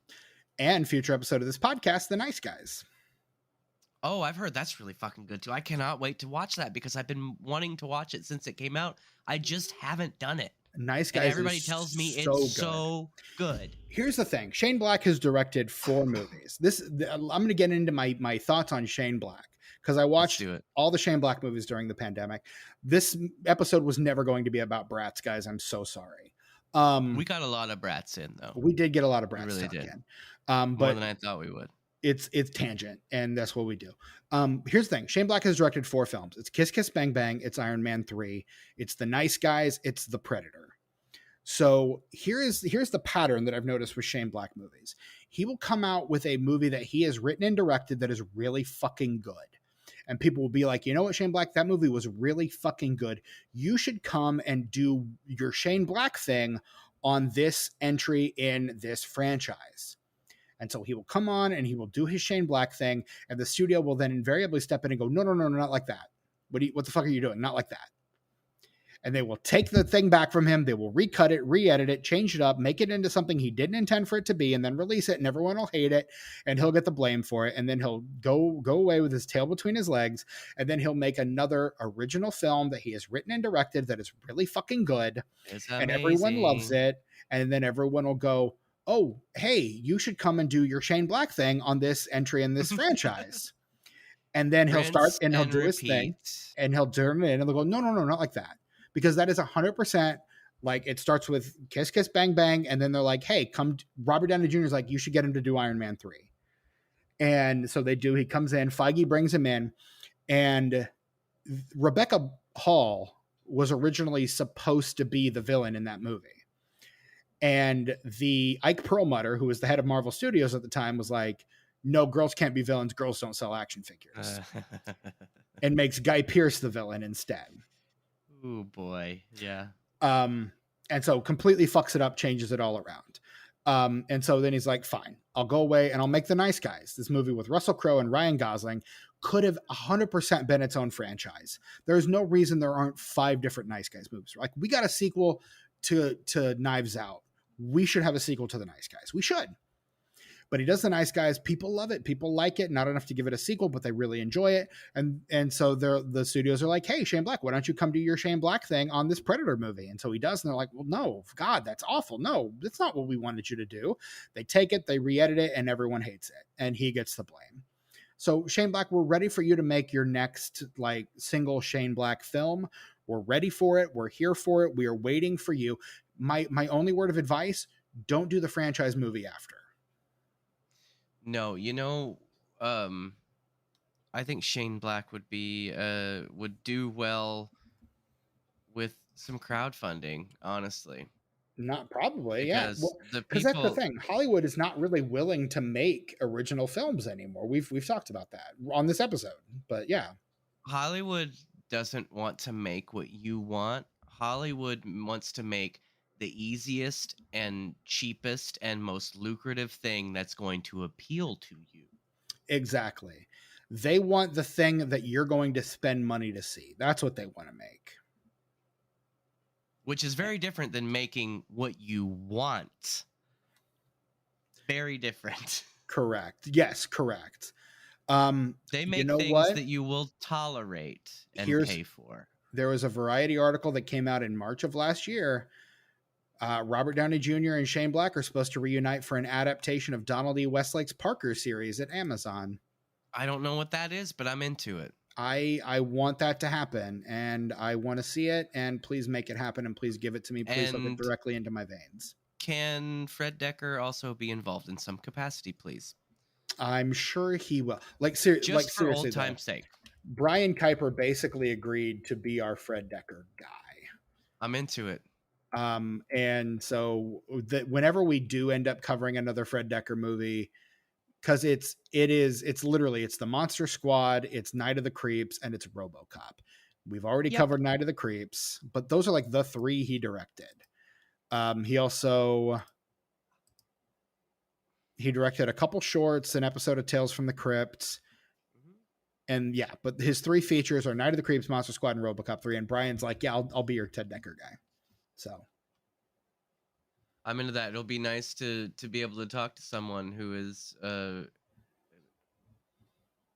And future episode of this podcast, The Nice Guys. Oh, I've heard that's really fucking good too. I cannot wait to watch that because I've been wanting to watch it since it came out. I just haven't done it. Nice Guys. And everybody tells me it's so good. Here's the thing. Shane Black has directed 4 movies. I'm going to get into my thoughts on Shane Black because I watched all the Shane Black movies during the pandemic. This episode was never going to be about Bratz, guys. I'm so sorry. We got a lot of Bratz in, though. We did get a lot of Bratz really did. in. More than I thought we would. It's tangent, and that's what we do. Here's the thing. Shane Black has directed 4 films. It's Kiss Kiss Bang Bang. It's Iron Man 3. It's The Nice Guys. It's The Predator. So here's the pattern that I've noticed with Shane Black movies. He will come out with a movie that he has written and directed that is really fucking good. And people will be like, you know what, Shane Black, that movie was really fucking good. You should come and do your Shane Black thing on this entry in this franchise. And so he will come on and he will do his Shane Black thing. And the studio will then invariably step in and go, no, not like that. What the fuck are you doing? Not like that. and they will take the thing back from him. They will recut it, re-edit it, change it up, make it into something he didn't intend for it to be, and then release it, and everyone will hate it, and he'll get the blame for it, and then he'll go away with his tail between his legs, and then he'll make another original film that he has written and directed that is really fucking good, It's and everyone loves amazing. it, and then everyone will go, oh, hey, you should come and do your Shane Black thing on this entry in this franchise. And then he'll start Rinse and he'll and do his thing, repeat. and he'll turn it in, and they'll go, no, no, no, not like that. Because that is 100% like, it starts with kiss, kiss, bang, bang. And then they're like, hey, come. Robert Downey Jr. is like, you should get him to do Iron Man 3. And so they do. He comes in, Feige brings him in, and Rebecca Hall was originally supposed to be the villain in that movie. And the Ike Perlmutter, who was the head of Marvel Studios at the time, was like, no, girls can't be villains. Girls don't sell action figures. And makes Guy Pearce the villain instead. Oh boy. Yeah. And so completely fucks it up, changes it all around. And so then he's like, fine, I'll go away and I'll make The Nice Guys. This movie with Russell Crowe and Ryan Gosling could have 100% been its own franchise. There's no reason there aren't 5 different Nice Guys movies. Like, we got a sequel to Knives Out. We should have a sequel to The Nice Guys. We should. But he does The Nice Guys. People love it. People like it. Not enough to give it a sequel, but they really enjoy it. And so the studios are like, hey, Shane Black, why don't you come do your Shane Black thing on this Predator movie? And so he does. And they're like, well, no, God, that's awful. No, that's not what we wanted you to do. They take it, they re-edit it, and everyone hates it. And he gets the blame. So Shane Black, we're ready for you to make your next like single Shane Black film. We're ready for it. We're here for it. We are waiting for you. My only word of advice, don't do the franchise movie after. No, I think Shane Black would do well with some crowdfunding, honestly. Not probably, yeah. Because Well, the because that's the people thing. Hollywood is not really willing to make original films anymore. We've talked about that on this episode, but yeah, Hollywood doesn't want to make what you want. Hollywood wants to make the easiest and cheapest and most lucrative thing that's going to appeal to you. exactly. They want the thing that you're going to spend money to see. That's what they want to make. Which is very different than making what you want. Very different. Correct. Yes, correct. They You make know things what? that you will tolerate and Here's pay for. There was a Variety article that came out in March of last year. Robert Downey Jr. and Shane Black are supposed to reunite for an adaptation of Donald E. Westlake's Parker series at Amazon. I don't know what that is, but I'm into it. I want that to happen, and I want to see it, and please make it happen, and please give it to me. Please look it And directly into my veins. can Fred Decker also be involved in some capacity, please? I'm sure he will. Like, Just for seriously, old though, time's sake. Brian Kuiper basically agreed to be our Fred Decker guy. I'm into it. And so that whenever we do end up covering another Fred Decker movie, because it's literally, it's the Monster Squad, it's Night of the Creeps, and it's RoboCop. We've already covered Night of the Creeps, but those are like the 3 he directed. He directed a couple shorts, an episode of Tales from the Crypt. And yeah, but his 3 features are Night of the Creeps, Monster Squad, and RoboCop 3. And Brian's like, yeah, I'll be your Ted Decker guy. So I'm into that. It'll be nice to be able to talk to someone who is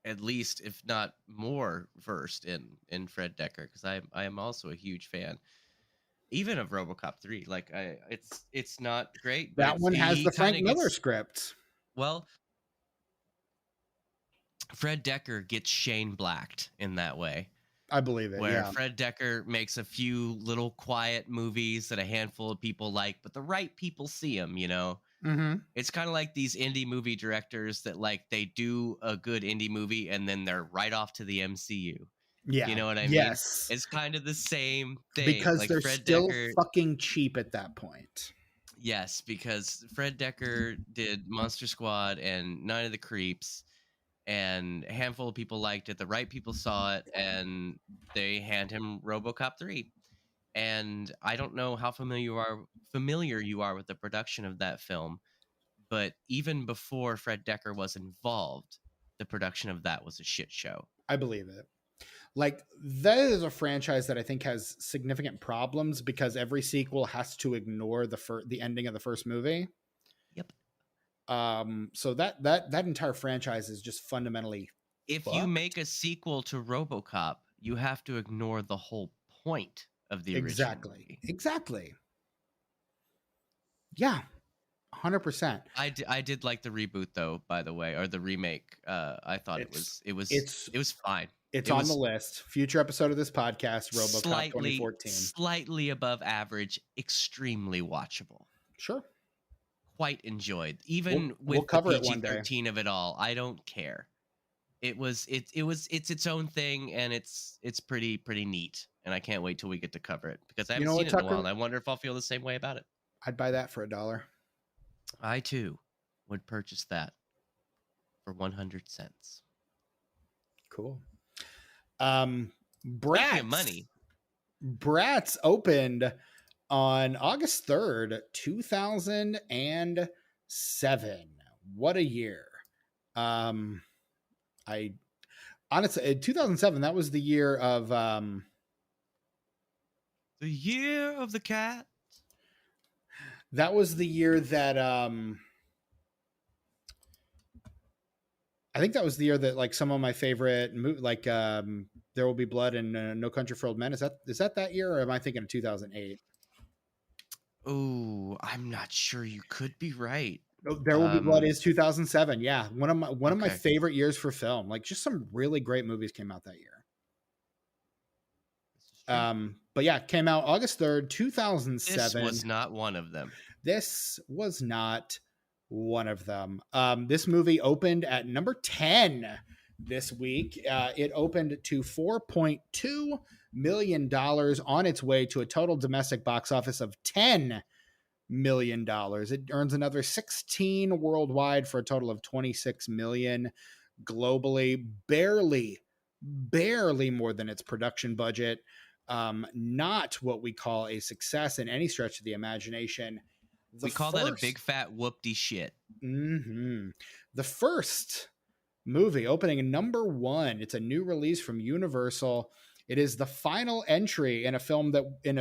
at least, if not more, versed in Fred Decker, because I am also a huge fan, even of RoboCop 3. Like, it's not great, but that one has the Frank Miller gets, script. well, Fred Decker gets Shane Blacked in that way. I believe it. Where Yeah. Fred Decker makes a few little quiet movies that a handful of people like, but the right people see them, Mm-hmm. It's kind of like these indie movie directors that, like, they do a good indie movie and then they're right off to the MCU. Yeah. You know what I mean? Yes. It's kind of the same thing. Because like they're Fred still Decker, fucking cheap at that point. yes, because Fred Decker did Monster Squad and Night of the Creeps, and a handful of people liked it. The right people saw it, and they hand him RoboCop 3. And I don't know how familiar you are with the production of that film, but even before Fred Decker was involved, the production of that was a shit show. I believe it. Like, that is a franchise that I think has significant problems because every sequel has to ignore the ending of the first movie. Yep. So that entire franchise is just fundamentally If you fucked. make a sequel to RoboCop, you have to ignore the whole point of the original Exactly. movie. Exactly. Yeah. 100%. I did like the reboot though, by the way, or the remake. I thought It's it was fine. it's It on the was list. Future episode of this podcast, RoboCop slightly 2014. slightly above average, extremely watchable. Sure. Quite enjoyed, We'll even we'll with the cover it one day. PG-13 of it all. I don't care. It's its own thing, and it's pretty neat. And I can't wait till we get to cover it because I You haven't know seen what, it in a while, Tucker? and I wonder if I'll feel the same way about it. I'd buy that for $1. I too would purchase that for 100 cents. Cool. Speaking of money, Bratz opened on August 3rd, 2007. What a year. I honestly, in 2007, that was the year of the year of the cat. that was the year that I think that was the year that like some of my favorite like There Will Be Blood and No Country for Old Men. Is that year, or am I thinking of 2008? Oh, I'm not sure. You could be right. Oh, There Will Be Blood is 2007. Yeah, one of my Okay. favorite years for film. Like, just some really great movies came out that year. But yeah, it came out August 3rd, 2007. This was not one of them. This was not one of them. This movie opened at number 10 this week. It opened to $4.2 million on its way to a total domestic box office of $10 million. It earns another 16 worldwide for a total of 26 million globally. Barely more than its production budget. Not what we call a success in any stretch of the imagination. We call that a big fat whoop-de shit. Mm-hmm. The first movie opening at number 1. It's a new release from Universal. It is the final entry in a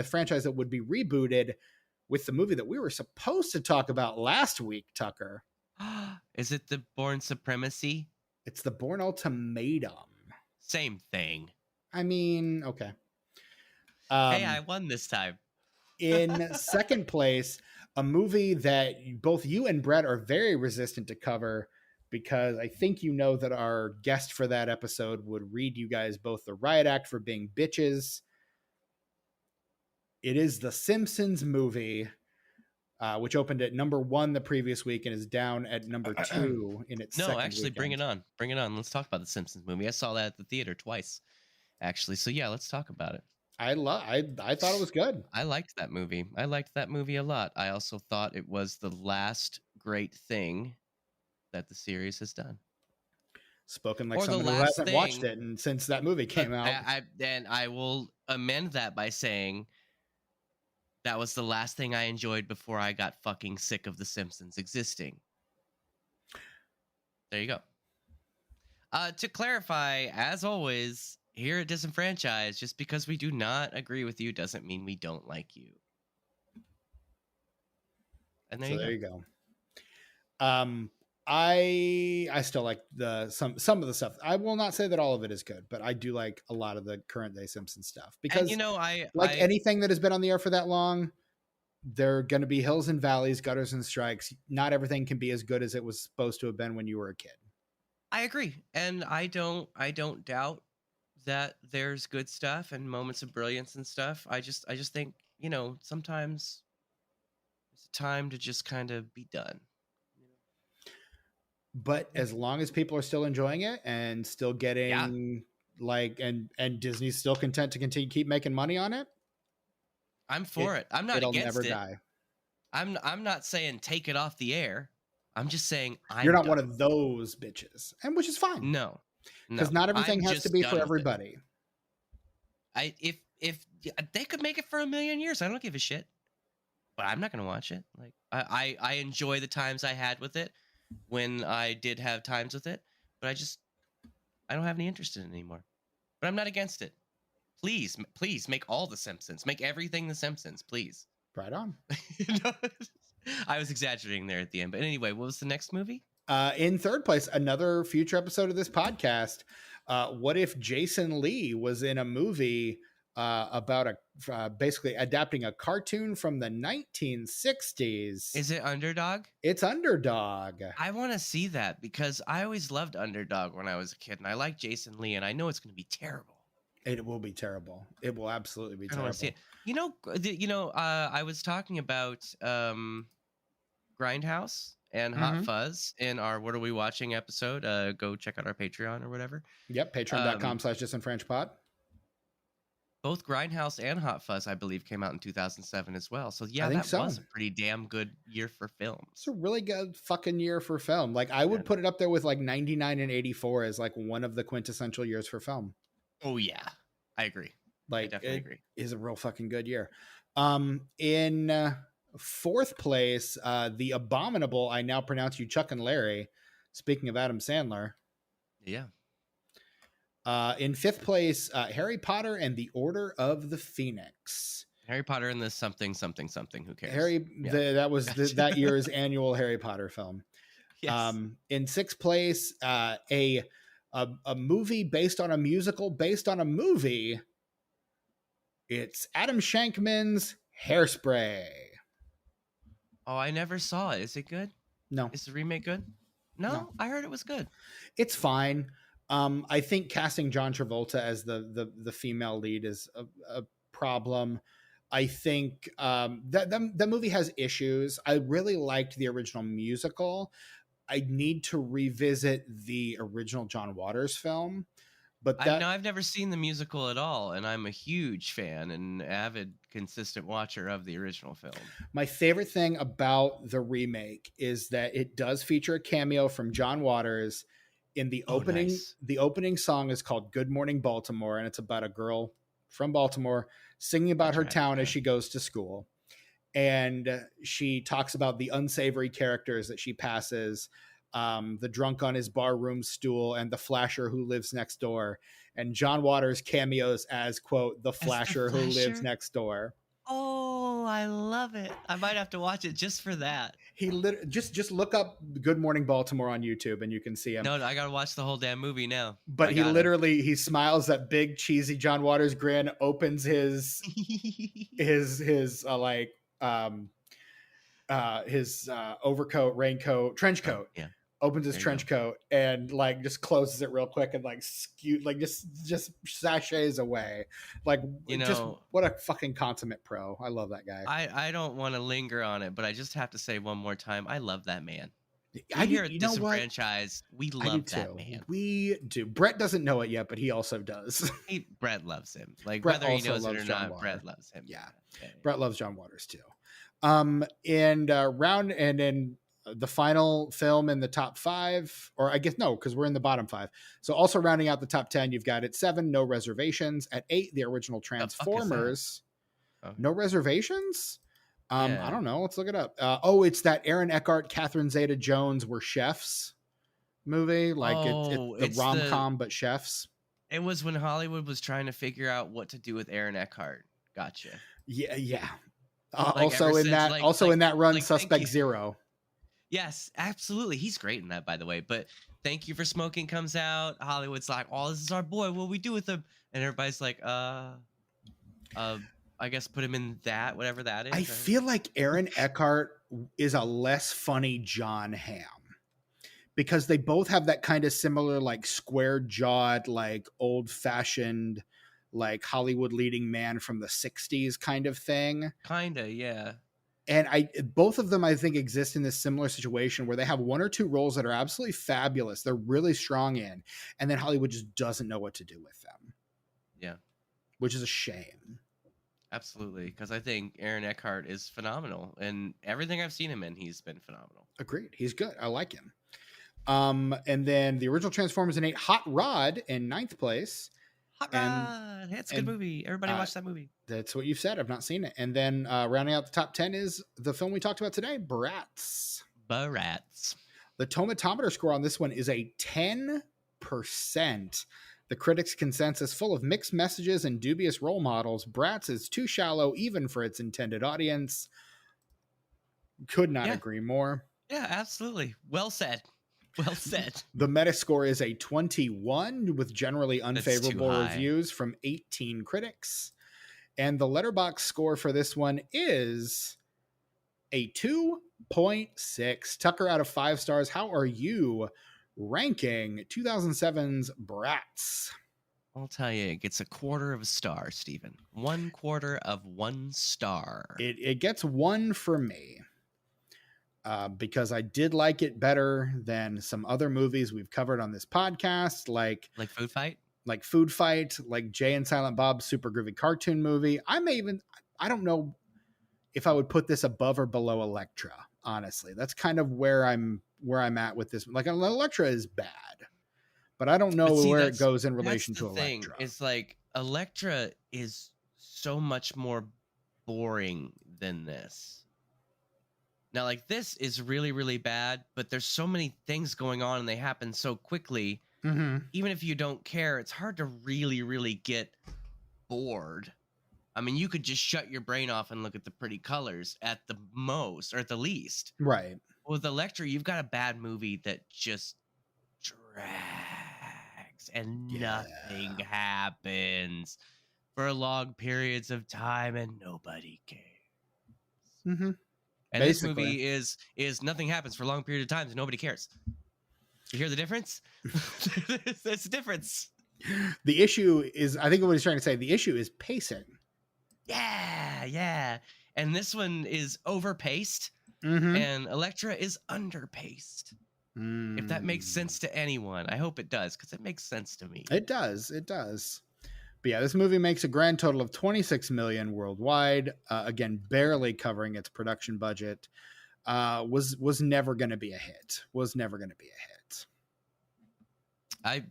franchise that would be rebooted with the movie that we were supposed to talk about last week, Tucker. Is it the Bourne Supremacy? It's the Bourne Ultimatum. Same thing. I mean, okay. Hey, I won this time. In second place, a movie that both you and Brett are very resistant to cover because I think you know that our guest for that episode would read you guys both the riot act for being bitches. It is the Simpsons movie, which opened at number 1 the previous week and is down at number 2 in its second weekend. Bring it on. Bring it on. Let's talk about the Simpsons movie. I saw that at the theater twice, actually. So yeah, let's talk about it. I thought it was good. I liked that movie. I liked that movie a lot. I also thought it was the last great thing that the series has done. Spoken like someone who hasn't watched it and since that movie came out. And I will amend that by saying that was the last thing I enjoyed before I got fucking sick of The Simpsons existing. There you go. To clarify, as always, here at Disenfranchised, just because we do not agree with you doesn't mean we don't like you. And there you go. I still like some of the stuff. I will not say that all of it is good, but I do like a lot of the current day Simpsons stuff because, and, anything that has been on the air for that long, there are going to be hills and valleys, gutters and strikes. Not everything can be as good as it was supposed to have been when you were a kid. I agree, and I don't doubt that there's good stuff and moments of brilliance and stuff. I just think, sometimes it's time to just kind of be done. But as long as people are still enjoying it and still getting and Disney's still content to continue keep making money on it, I'm for it. I'm not against it. It'll never die. I'm not saying take it off the air. I'm just saying you're not one of those bitches, and which is fine. No, because not everything has to be for everybody. If they could make it for 1 million years, I don't give a shit. But I'm not gonna watch it. Like I enjoy the times I had with it when I did have times with it, but I don't have any interest in it anymore. but I'm not against it. Please make all the Simpsons. Make everything the Simpsons, please. Right on. No, I was exaggerating there at the end. But anyway, what was the next movie? In third place, another future episode of this podcast. What if Jason Lee was in a movie about basically adapting a cartoon from the 1960s? Is it Underdog? It's Underdog. I want to see that because I always loved Underdog when I was a kid, and I like Jason Lee, and I know it's going to be terrible. It will be terrible. It will absolutely be terrible. I want to see it. I was talking about Grindhouse and Hot Fuzz in our What Are We Watching episode. Go check out our Patreon or whatever. Yep, patreon.com/JustinFrenchPod. Both Grindhouse and Hot Fuzz, I believe, came out in 2007 as well. So yeah, was a pretty damn good year for film. It's a really good fucking year for film. Like I would put it up there with like 99 and 84 as like one of the quintessential years for film. Oh yeah, I agree. Like I definitely agree. Is a real fucking good year. In fourth place, the abominable I now pronounce you Chuck and Larry. Speaking of Adam Sandler. Yeah. In fifth place, Harry Potter and the Order of the Phoenix. Harry Potter and the something. Who cares? That was that year's annual Harry Potter film. Yes. In sixth place, a movie based on a musical based on a movie. It's Adam Shankman's Hairspray. Oh, I never saw it. Is it good? No. Is the remake good? No, I heard it was good. It's fine. I think casting John Travolta as the female lead is a problem. I think that the movie has issues. I really liked the original musical. I need to revisit the original John Waters film. But I've never seen the musical at all, and I'm a huge fan and avid, consistent watcher of the original film. My favorite thing about the remake is that it does feature a cameo from John Waters in the opening. Nice. The opening song is called Good Morning Baltimore, and it's about a girl from Baltimore singing about her town as she goes to school. And she talks about the unsavory characters that she passes, the drunk on his barroom stool and the flasher who lives next door. And John Waters cameos as, quote, the flasher who lives next door. Oh, I love it. I might have to watch it just for that. He just look up Good Morning Baltimore on YouTube and you can see him. No, I got to watch the whole damn movie now. But he smiles that big cheesy John Waters grin, opens his overcoat, raincoat, trench coat. Yeah. Opens his trench coat and like just closes it real quick and like just sachets away. Like, just what a fucking consummate pro. I love that guy. I don't want to linger on it, but I just have to say one more time, I love that man. Here at Disenfranchised, we love that man. We do. Brett doesn't know it yet, but he also does. Brett loves him. Like Brett whether he knows it or not, Brett loves him. Yeah. Brett loves John Waters too. And then the final film in the top 5, or I guess no, because we're in the bottom 5. So also rounding out the top 10, you've got at 7, No Reservations. At 8, the original Transformers. No Reservations? I don't know. Let's look it up. It's that Aaron Eckhart, Catherine Zeta-Jones were chefs movie. Like it's the rom-com, but chefs. It was when Hollywood was trying to figure out what to do with Aaron Eckhart. Gotcha. Yeah. Also in that run, Suspect Zero. Yes, absolutely. He's great in that, by the way. But Thank You for Smoking comes out. Hollywood's like, oh, this is our boy. What do we do with him? And everybody's like, I guess put him in that, whatever that is. I feel like Aaron Eckhart is a less funny John Hamm because they both have that kind of similar, like square-jawed, like old-fashioned, like Hollywood leading man from the 60s kind of thing. Kinda, yeah. And both of them, I think, exist in this similar situation where they have one or two roles that are absolutely fabulous. They're really strong in, and then Hollywood just doesn't know what to do with them. Yeah. Which is a shame. Absolutely. Because I think Aaron Eckhart is phenomenal. And everything I've seen him in, he's been phenomenal. Agreed. He's good. I like him. And then the original Transformers in 8, Hot Rod in 9th place. Hot Rod. It's a good movie. Everybody watch that movie. That's what you've said. I've not seen it. And then rounding out the top 10 is the film we talked about today, Bratz. Bratz. The tomatometer score on this one is a 10%. The critics' consensus full of mixed messages and dubious role models. Bratz is too shallow even for its intended audience. Could not agree more. Yeah, absolutely. Well said. Well said. The Metascore is a 21 with generally unfavorable reviews from 18 critics. And the Letterboxd score for this one is a 2.6. Tucker, out of 5 stars, how are you ranking 2007's Bratz? I'll tell you, it gets 1/4 of a star, Stephen. 1/4 of 1 star. It gets 1 for me. Because I did like it better than some other movies we've covered on this podcast, like Food Fight, like Jay and Silent Bob's super groovy cartoon movie. I don't know if I would put this above or below Elektra. Honestly, that's kind of where I'm at with this. Like, Elektra is bad, but I don't know where it goes in relation to Elektra. It's like Elektra is so much more boring than this. Now, like, this is really, really bad, but there's so many things going on and they happen so quickly. Mm-hmm. Even if you don't care, it's hard to really, really get bored. I mean, you could just shut your brain off and look at the pretty colors at the most, or at the least. Right. With Elektra, you've got a bad movie that just drags and nothing happens for long periods of time and nobody cares. Mm-hmm. And basically, this movie is nothing happens for a long period of time and nobody cares. You hear the difference? There's a difference. The issue is, I think what he's trying to say, the issue is pacing. Yeah. And this one is overpaced, mm-hmm. and Elektra is underpaced. If that makes sense to anyone. I hope it does, because it makes sense to me. It does. But yeah, this movie makes a grand total of $26 million worldwide. Again, barely covering its production budget. Was never going to be a hit.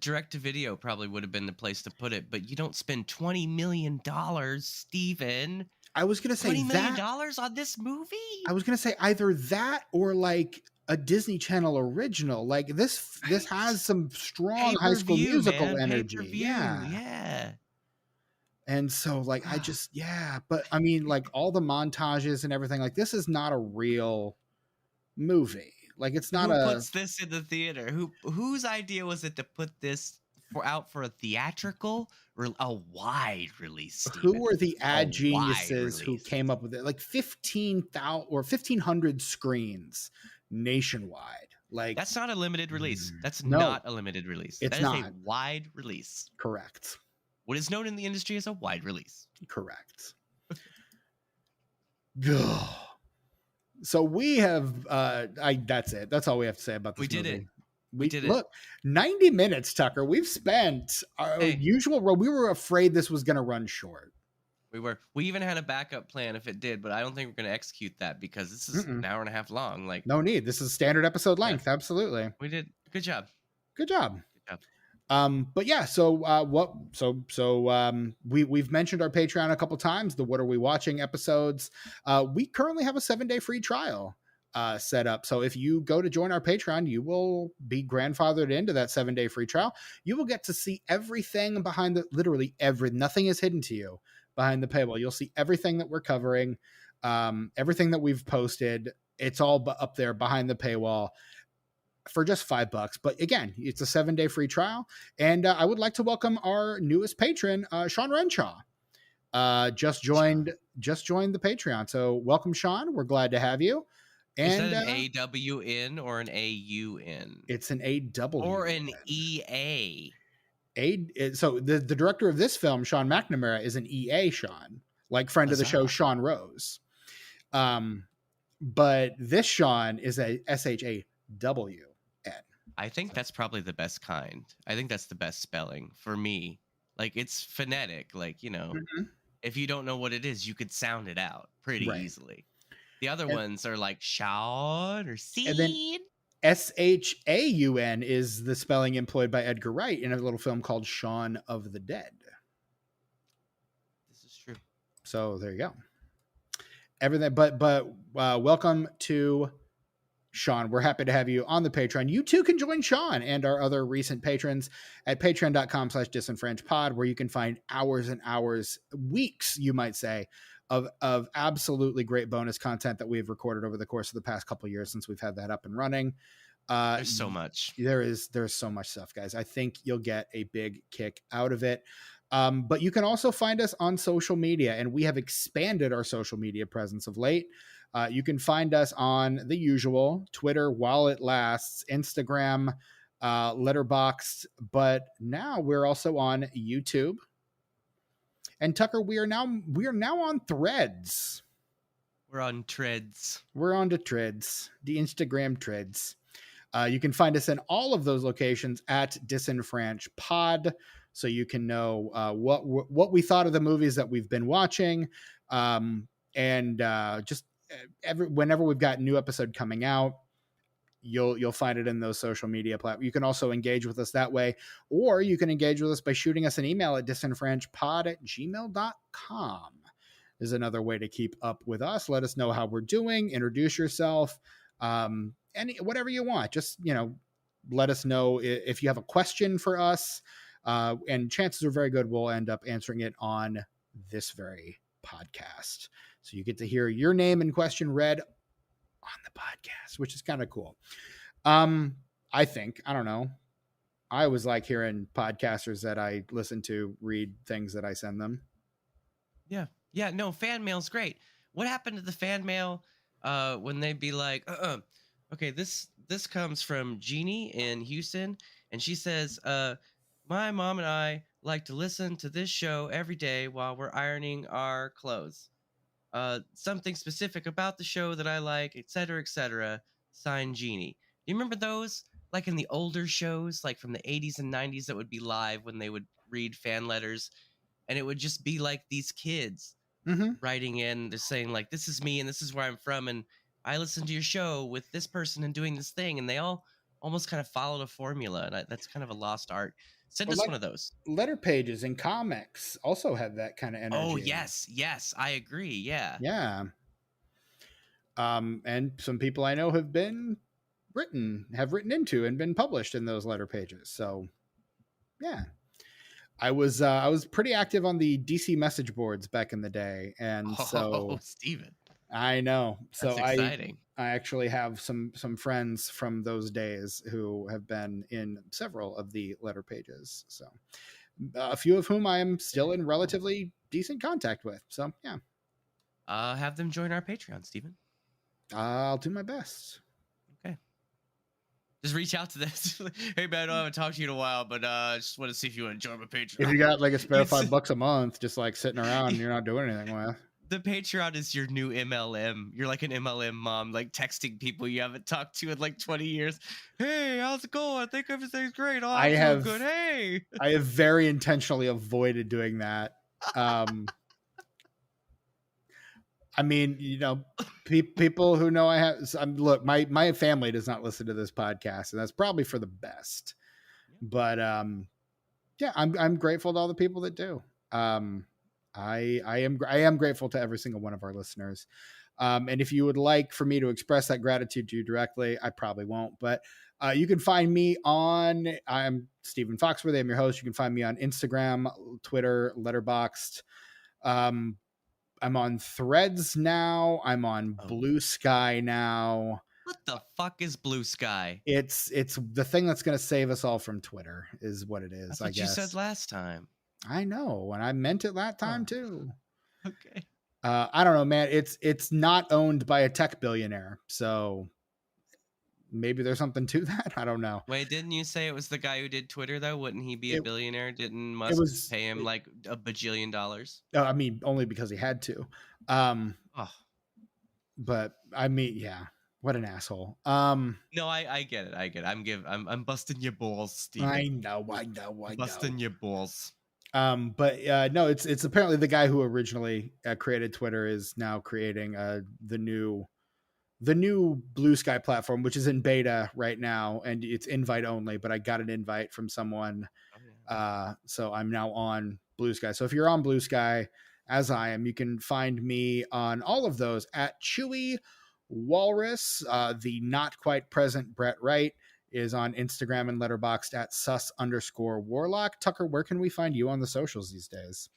Direct to video probably would have been the place to put it, but you don't spend $20 million, Steven. I was going to say $20 million on this movie? I was going to say either that or like a Disney Channel original. Like this has some strong High School Musical energy. Yeah. And so, like, but I mean, like, all the montages and everything, like, this is not a real movie. Like, it's not Who puts this in the theater? Whose idea was it to put this out for a theatrical or a wide release? Steven? Who were the ad geniuses who came up with it? Like 15,000 or 1,500 screens nationwide. Like, that's not a limited release. That's not a limited release. It's that is not a wide release. Correct. What is known in the industry as a wide release. Correct. So we have that's it. That's all we have to say about this movie. We did it. Look, 90 minutes, Tucker. We've spent our usual role. We were afraid this was going to run short. We even had a backup plan if it did, but I don't think we're going to excute that because this is an hour and a half long. Like, no need. This is standard episode length. Yeah. Absolutely. We did. Good job. But yeah, we've mentioned our Patreon a couple times, the What Are We Watching episodes. We currently have a 7-day free trial set up. So if you go to join our Patreon, you will be grandfathered into that 7-day free trial. You will get to see everything behind nothing is hidden to you behind the paywall. You'll see everything that we're covering, everything that we've posted. It's all up there behind the paywall for just $5. But again, it's a 7-day free trial. And I would like to welcome our newest patron, Sean Renshaw. Just joined the Patreon. So welcome, Sean. We're glad to have you. And is that an AWN or an AUN? It's an AW or an EA. So the director of this film, Sean McNamara, is an EA Sean, like friend of the show, Sean Rose. But this Sean is a SHAWN. I think that's probably the best kind. I think that's the best spelling for me. Like, it's phonetic. Like, if you don't know what it is, you could sound it out pretty easily. The other ones are like Sean or Seed. And then SHAUN is the spelling employed by Edgar Wright in a little film called Shaun of the Dead. This is true. So there you go. Everything, but welcome to Sean, we're happy to have you on the Patreon. You too can join Sean and our other recent patrons at patreon.com/disenfranchpod, where you can find hours and hours, weeks, you might say, of absolutely great bonus content that we've recorded over the course of the past couple of years since we've had that up and running. There's so much. There's so much stuff, guys. I think you'll get a big kick out of it. But you can also find us on social media, and we have expanded our social media presence of late. You can find us on the usual Twitter while it lasts, Instagram, Letterboxd, but now we're also on YouTube. And Tucker, we are now on Threads. We're on Treads. We're on to Treads, the Instagram Treads. You can find us in all of those locations at disenfranchpod, so you can know what we thought of the movies that we've been watching, and just whenever we've got a new episode coming out, you'll find it in those social media platforms. You can also engage with us that way, or you can engage with us by shooting us an email at disenfranchpod@gmail.com. Is another way to keep up with us. Let us know how we're doing. Introduce yourself. Whatever you want. Just, let us know if you have a question for us. And chances are very good we'll end up answering it on this very podcast. So you get to hear your name and question read on the podcast, which is kind of cool. I think, I don't know. I always like hearing podcasters that I listen to read things that I send them. Yeah. Yeah. No, fan mail's great. What happened to the fan mail when they'd be like, okay, this comes from Jeannie in Houston, and she says, my mom and I like to listen to this show every day while we're ironing our clothes. Something specific about the show that I like, etc., signed Jeannie. Do you remember those? Like in the older shows, like from the 80s and 90s, that would be live when they would read fan letters, and it would just be like these kids writing in, they're saying like, this is me and this is where I'm from, and I listened to your show with this person and doing this thing, and they all almost kind of followed a formula, and that's kind of a lost art. Send us one of those. Letter pages and comics also have that kind of energy. Oh, yes, I agree. Yeah. Yeah. And some people I know have written into and been published in those letter pages. So, yeah. I was pretty active on the DC message boards back in the day, and so Steven. I know. So that's exciting. I actually have some friends from those days who have been in several of the letter pages. So a few of whom I am still in relatively decent contact with. So yeah. Have them join our Patreon, Steven. I'll do my best. Okay. Just reach out to this. Hey man, I haven't talked to you in a while, but just want to see if you want to join my Patreon. If you got like a spare $5 a month, just like sitting around and you're not doing anything with. The Patreon is your new MLM. You're like an MLM mom, like texting people you haven't talked to in like 20 years. Hey, how's it going? I think everything's great. Oh, I feel good. Hey. I have very intentionally avoided doing that. I mean, people who know I have. Look, my family does not listen to this podcast, and that's probably for the best. But yeah, I'm grateful to all the people that do. I am grateful to every single one of our listeners. And if you would like for me to express that gratitude to you directly, I probably won't, but you can find me I'm Stephen Foxworthy. I'm your host. You can find me on Instagram, Twitter, Letterboxd. I'm on Threads now. I'm on Blue Sky now. What the fuck is Blue Sky? It's the thing that's going to save us all from Twitter is what it is. That's what I guess you said last time. I know, and I meant it that time too. Okay. I don't know, man. It's not owned by a tech billionaire, so maybe there's something to that. I don't know. Wait, didn't you say it was the guy who did Twitter though? Wouldn't he be a billionaire? Didn't Musk pay him like $1 bajillion? I mean, only because he had to. But I mean, yeah. What an asshole. No, I get it. I'm busting your balls, Steve. I know. Busting your balls. But no, it's apparently the guy who originally created Twitter is now creating the new Blue Sky platform, which is in beta right now, and it's invite only. But I got an invite from someone, so I'm now on Blue Sky. So if you're on Blue Sky, as I am, you can find me on all of those at Chewy Walrus. The not quite present Brett Wright is on Instagram and Letterboxd at sus_warlock. Tucker, where can we find you on the socials these days?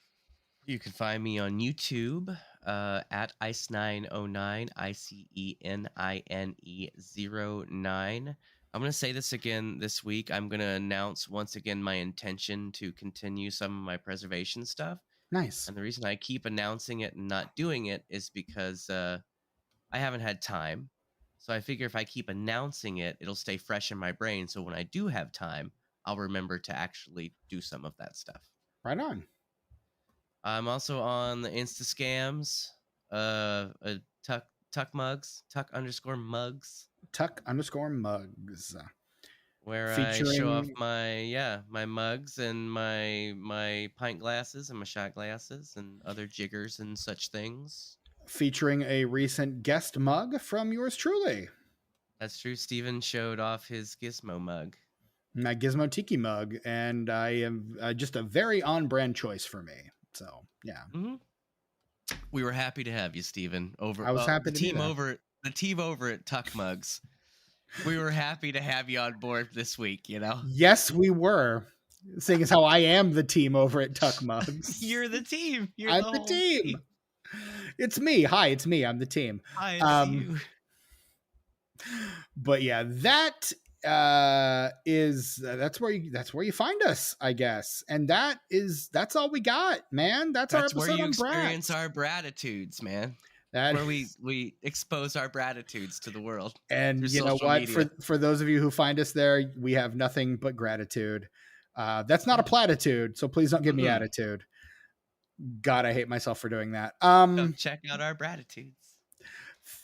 You can find me on YouTube at Ice909, ICENINE09. I'm going to say this again this week. I'm going to announce once again my intention to continue some of my preservation stuff. Nice. And the reason I keep announcing it and not doing it is because I haven't had time. So I figure if I keep announcing it, it'll stay fresh in my brain. So when I do have time, I'll remember to actually do some of that stuff. Right on. I'm also on the Insta Scams, Tuck Mugs, Tuck_mugs. Tuck_mugs. Where I show off my mugs and my pint glasses and my shot glasses and other jiggers and such things. Featuring a recent guest mug from yours truly. That's true. Steven showed off his Gizmo mug. My Gizmo Tiki mug, and I am just a very on-brand choice for me. So, yeah. Mm-hmm. We were happy to have you, Steven. I was happy the to team over the team over at Tuck Mugs. We were happy to have you on board this week, you know? Yes, we were. Seeing as how I am the team over at Tuck Mugs. You're the team. I'm the team. It's me. Hi, it's me. I'm the team. Hi, it's you. But yeah, that's where you find us, I guess. And that's all we got, man. That's our episode where you on experience Bratz. our gratitudes, man. Where we expose our gratitudes to the world. And you know what? Media. For those of you who find us there, we have nothing but gratitude. That's not a platitude, so please don't give me attitude. God, I hate myself for doing that. Check out our gratitudes.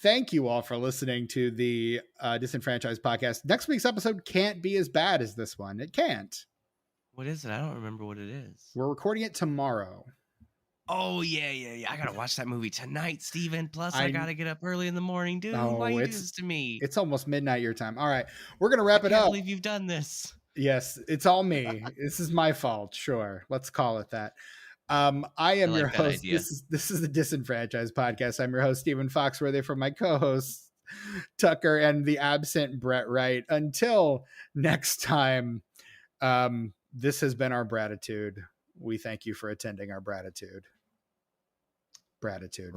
Thank you all for listening to the Disenfranchised podcast. Next week's episode can't be as bad as this one. It can't. What is it? I don't remember what it is. We're recording it tomorrow. Oh, yeah. I got to watch that movie tonight, Steven. Plus, I got to get up early in the morning. Dude, why you do this to me? It's almost midnight your time. All right. We're going to wrap it up. I can't believe you've done this. Yes, it's all me. This is my fault. Sure. Let's call it that. I am your host. This is the Disenfranchised podcast. I'm your host, Stephen Foxworthy, from my co-hosts, Tucker and the absent Brett Wright. Until next time, this has been our gratitude. We thank you for attending our gratitude. Gratitude.